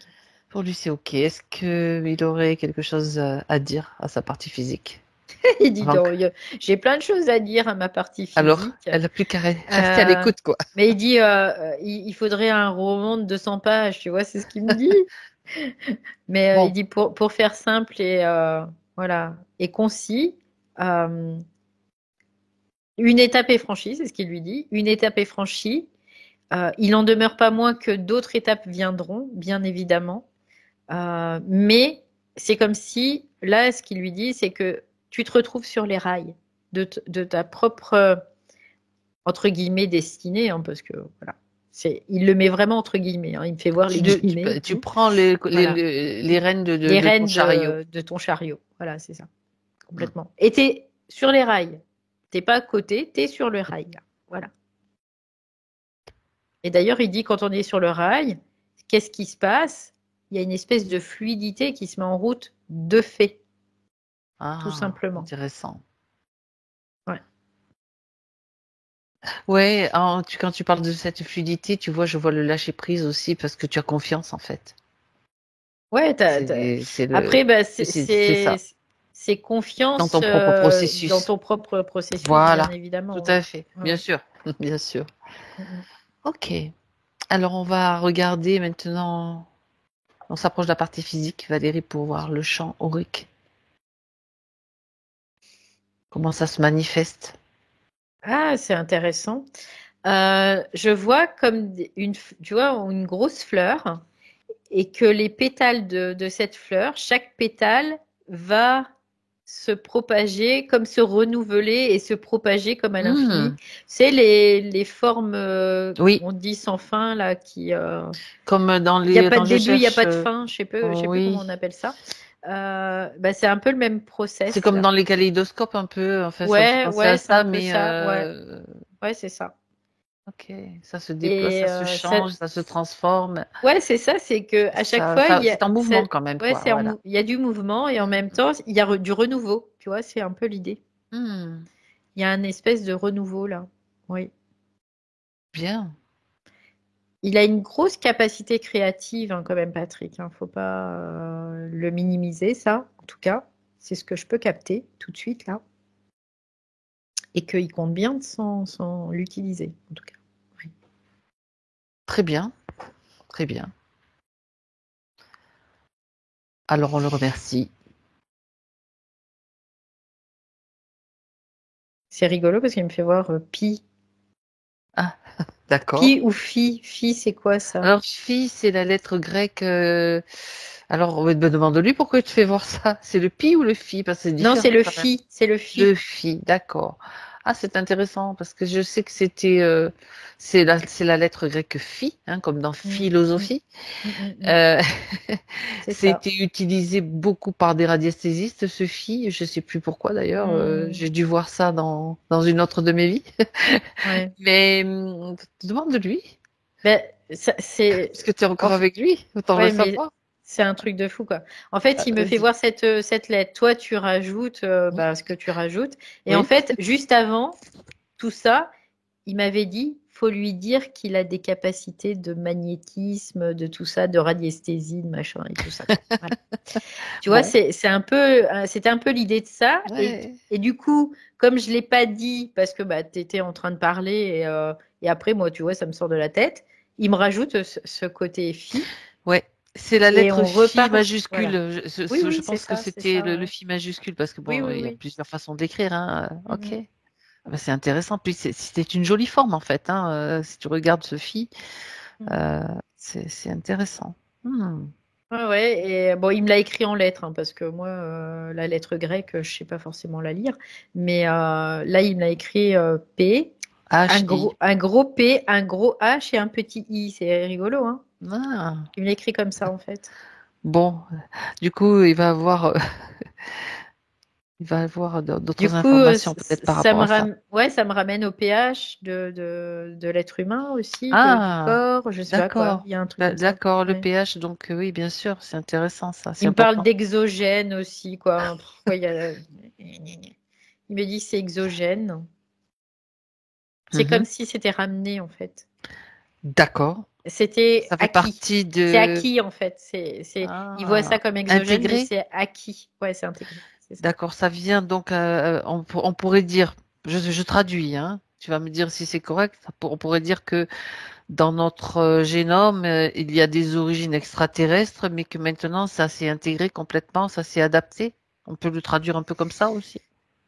Pour lui, c'est OK. Est-ce qu'il aurait quelque chose à dire à sa partie physique? Il dit Avant que- donc, j'ai plein de choses à dire à ma partie Alors, physique. elle n'a plus qu'à rester à Euh, l'écoute, quoi. mais il dit, il faudrait un roman de 200 pages, tu vois, c'est ce qu'il me dit. Mais il Bon, dit pour faire simple et voilà et concis, Une étape est franchie, c'est ce qu'il lui dit. Une étape est franchie. Il n'en demeure pas moins que d'autres étapes viendront, bien évidemment. Mais c'est comme si, là, ce qu'il lui dit, c'est que tu te retrouves sur les rails de ta propre, entre guillemets, destinée, hein, parce que voilà. Il le met vraiment entre guillemets, hein, il me fait voir les guillemets. Tu prends les rênes les rênes ton chariot. De ton chariot. Voilà, c'est ça. Complètement. Et tu es sur les rails. Tu n'es pas à côté, tu es sur le rail. Voilà. Et d'ailleurs, il dit quand on est sur le rail, qu'est-ce qui se passe? Il y a une espèce de fluidité qui se met en route de fait. Tout simplement. Intéressant. Ouais. Ouais, quand tu parles de cette fluidité, je vois le lâcher prise aussi parce que tu as confiance en fait. Ouais, après, c'est confiance dans ton propre processus. Dans ton propre processus, voilà. Bien évidemment. Tout à fait, bien sûr, bien sûr. Ok. Alors on va regarder maintenant. On s'approche de la partie physique, Valérie, pour voir le champ aurique. Comment ça se manifeste? Ah, c'est intéressant. Je vois comme une grosse fleur et que les pétales de cette fleur, chaque pétale va se propager, comme se renouveler et se propager comme à l'infini. C'est les formes, on dit sans fin, là, qui... Comme dans les... Il n'y a pas de début, il n'y a pas de fin, je sais plus comment on appelle ça. C'est un peu le même process. C'est comme dans les kaléidoscopes un peu. En fait, ouais, ça, mais ouais, c'est ça. Ok, ça se déploie, ça se change, ça se transforme. Ouais, c'est ça, c'est que à chaque fois, c'est en mouvement quand même. Ouais, il y a du mouvement et en même temps, il y a du renouveau. Tu vois, c'est un peu l'idée. Il y a une espèce de renouveau là. Oui. Bien. Il a une grosse capacité créative, hein, quand même, Patrick. Faut pas le minimiser, ça. En tout cas, c'est ce que je peux capter tout de suite là. Et qu'il compte bien sans l'utiliser, en tout cas. Oui. Très bien. Très bien. Alors, on le remercie. C'est rigolo parce qu'il me fait voir pi. Ah, d'accord. Pi ou phi? Phi, c'est quoi ça? Alors, phi, c'est la lettre grecque. Alors, on me demande-lui pourquoi tu fais voir ça. C'est le pi ou le phi? Parce que c'est différent. Non, c'est le phi. C'est le phi. Le phi, d'accord. Ah, c'est intéressant parce que je sais que c'était c'est la lettre grecque phi, hein, comme dans philosophie. C'était utilisé beaucoup par des radiesthésistes, ce phi. Je sais plus pourquoi d'ailleurs. J'ai dû voir ça dans une autre de mes vies. Ouais. Mais demande-lui. Est-ce que tu es encore avec lui? T'en veux savoir? C'est un truc de fou, quoi. En fait, il me fait voir cette lettre. Toi, tu rajoutes ce que tu rajoutes. Et en fait, juste avant tout ça, il m'avait dit, faut lui dire qu'il a des capacités de magnétisme, de tout ça, de radiesthésie, de machin et tout ça. Voilà. Tu vois, c'était un peu l'idée de ça. Ouais. Et du coup, comme je l'ai pas dit parce que tu étais en train de parler et après, moi, tu vois, ça me sort de la tête. Il me rajoute ce côté phi. Ouais. C'est la lettre phi majuscule. Voilà. Je pense que c'était le phi majuscule parce que il y a plusieurs façons d'écrire. Hein. Ok. C'est intéressant. Puis c'était une jolie forme en fait. Hein. Si tu regardes ce phi, c'est intéressant. Ouais. Et bon, il me l'a écrit en lettres, hein, parce que moi, la lettre grecque, je sais pas forcément la lire. Mais là, il me l'a écrit P. H, un gros P, un gros H et un petit I. C'est rigolo, hein? Ah. Il me l'écrit comme ça, en fait. Bon, du coup, il va avoir d'autres informations peut-être par rapport à ça. Ouais, ça me ramène au pH de l'être humain aussi, du corps, je sais pas quoi. Il y a un truc comme ça. D'accord, le pH, donc oui, bien sûr, c'est intéressant ça. Il me parle d'exogène aussi, quoi. Il me dit c'est exogène. C'est comme si c'était ramené, en fait. D'accord. C'était ça fait partie de... C'est acquis, en fait. Il voit ça comme exogène, mais c'est acquis. Ouais, c'est intégré. D'accord, ça vient donc, on pourrait dire, je traduis, hein, tu vas me dire si c'est correct, on pourrait dire que dans notre génome, il y a des origines extraterrestres, mais que maintenant ça s'est intégré complètement, ça s'est adapté. On peut le traduire un peu comme ça aussi.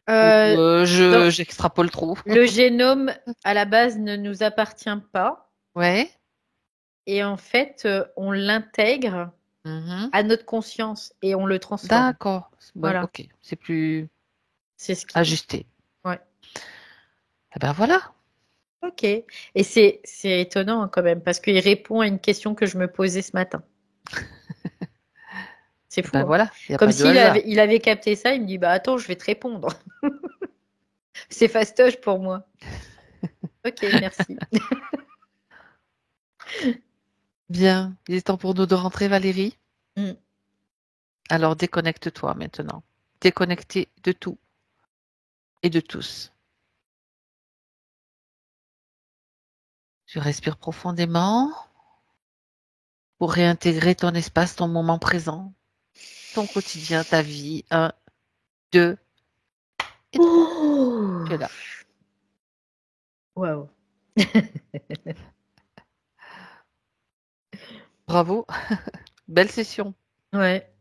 J'extrapole trop. Le génome, à la base, ne nous appartient pas. Ouais. Et en fait, on l'intègre Mhm. à notre conscience et on le transforme. D'accord. Ouais, Voilà. ok. C'est plus C'est ce qui. ajusté. Ouais. Eh ben voilà. Ok. Et c'est étonnant quand même parce qu'il répond à une question que je me posais ce matin. C'est fou. Ben Hein. voilà. Il n'y a Comme pas de s'il hasard. il avait capté ça, il me dit bah attends, je vais te répondre. C'est fastoche pour moi. Ok, merci. Bien. Il est temps pour nous de rentrer, Valérie. Mm. Alors déconnecte-toi maintenant. Déconnecté de tout et de tous. Tu respires profondément pour réintégrer ton espace, ton moment présent, ton quotidien, ta vie. 1, 2 et 3. Tu es là. Waouh. Bravo. Belle session. Ouais.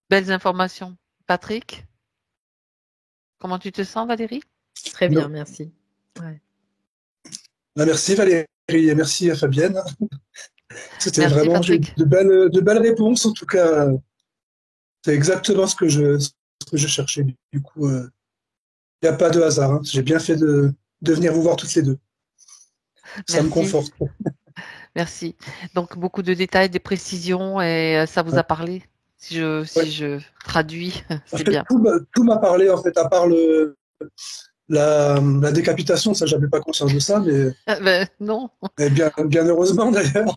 Belles informations. Patrick, comment tu te sens, Valérie? Très bien, Non. merci. Ouais. Merci Valérie et merci à Fabienne. C'était Merci, vraiment, j'ai eu Patrick. de belles réponses. En tout cas, c'est exactement ce que je cherchais. Du coup, il n'y a pas de hasard. Hein. J'ai bien fait de venir vous voir toutes les deux. Ça me Merci. conforte. Merci. Donc, beaucoup de détails, des précisions, et ça vous Ouais. a parlé? Si Ouais. je traduis, En c'est fait, bien. tout m'a parlé, en fait, à part la décapitation. Ça, j'avais pas conscience de ça, Ah, ben, non. mais bien heureusement d'ailleurs.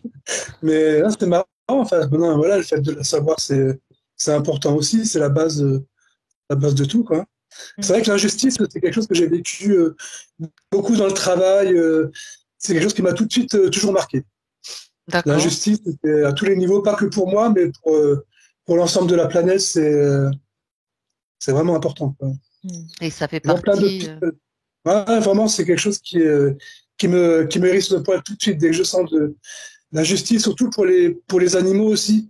Mais là, c'était marrant. Enfin, maintenant, voilà, le fait de le savoir, c'est important aussi. C'est la base de tout, quoi. C'est vrai que l'injustice, c'est quelque chose que j'ai vécu beaucoup dans le travail. C'est quelque chose qui m'a tout de suite toujours marqué. D'accord. L'injustice, c'est à tous les niveaux, pas que pour moi, mais pour l'ensemble de la planète, c'est vraiment important, quoi. Et ça fait Je vois plein de partie. petites. Ouais, vraiment, c'est quelque chose qui me hérisse le poil tout de suite dès que je sens de l'injustice, surtout pour les animaux aussi.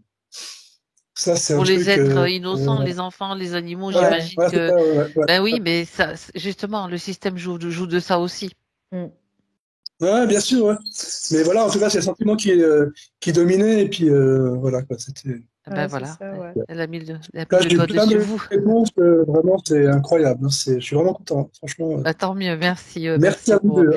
Ça, c'est un Pour les truc. êtres innocents, les enfants, les animaux, Ouais, Ouais. j'imagine ouais, c'est que. ça, ouais, ouais. Ben oui, mais ça, justement, le système joue de ça aussi. Mm. Ouais, bien sûr, ouais. Mais voilà, en tout cas, c'est le sentiment qui dominait, et puis voilà, quoi. C'était. Ben Ouais, c'est voilà. ça, ouais. Elle a mis Là, le j'ai eu doigt plein dessus de vous. réponses, vraiment, c'est incroyable. Hein. Je suis vraiment content, franchement. Ben, tant mieux. Merci, Merci merci à vous pour deux.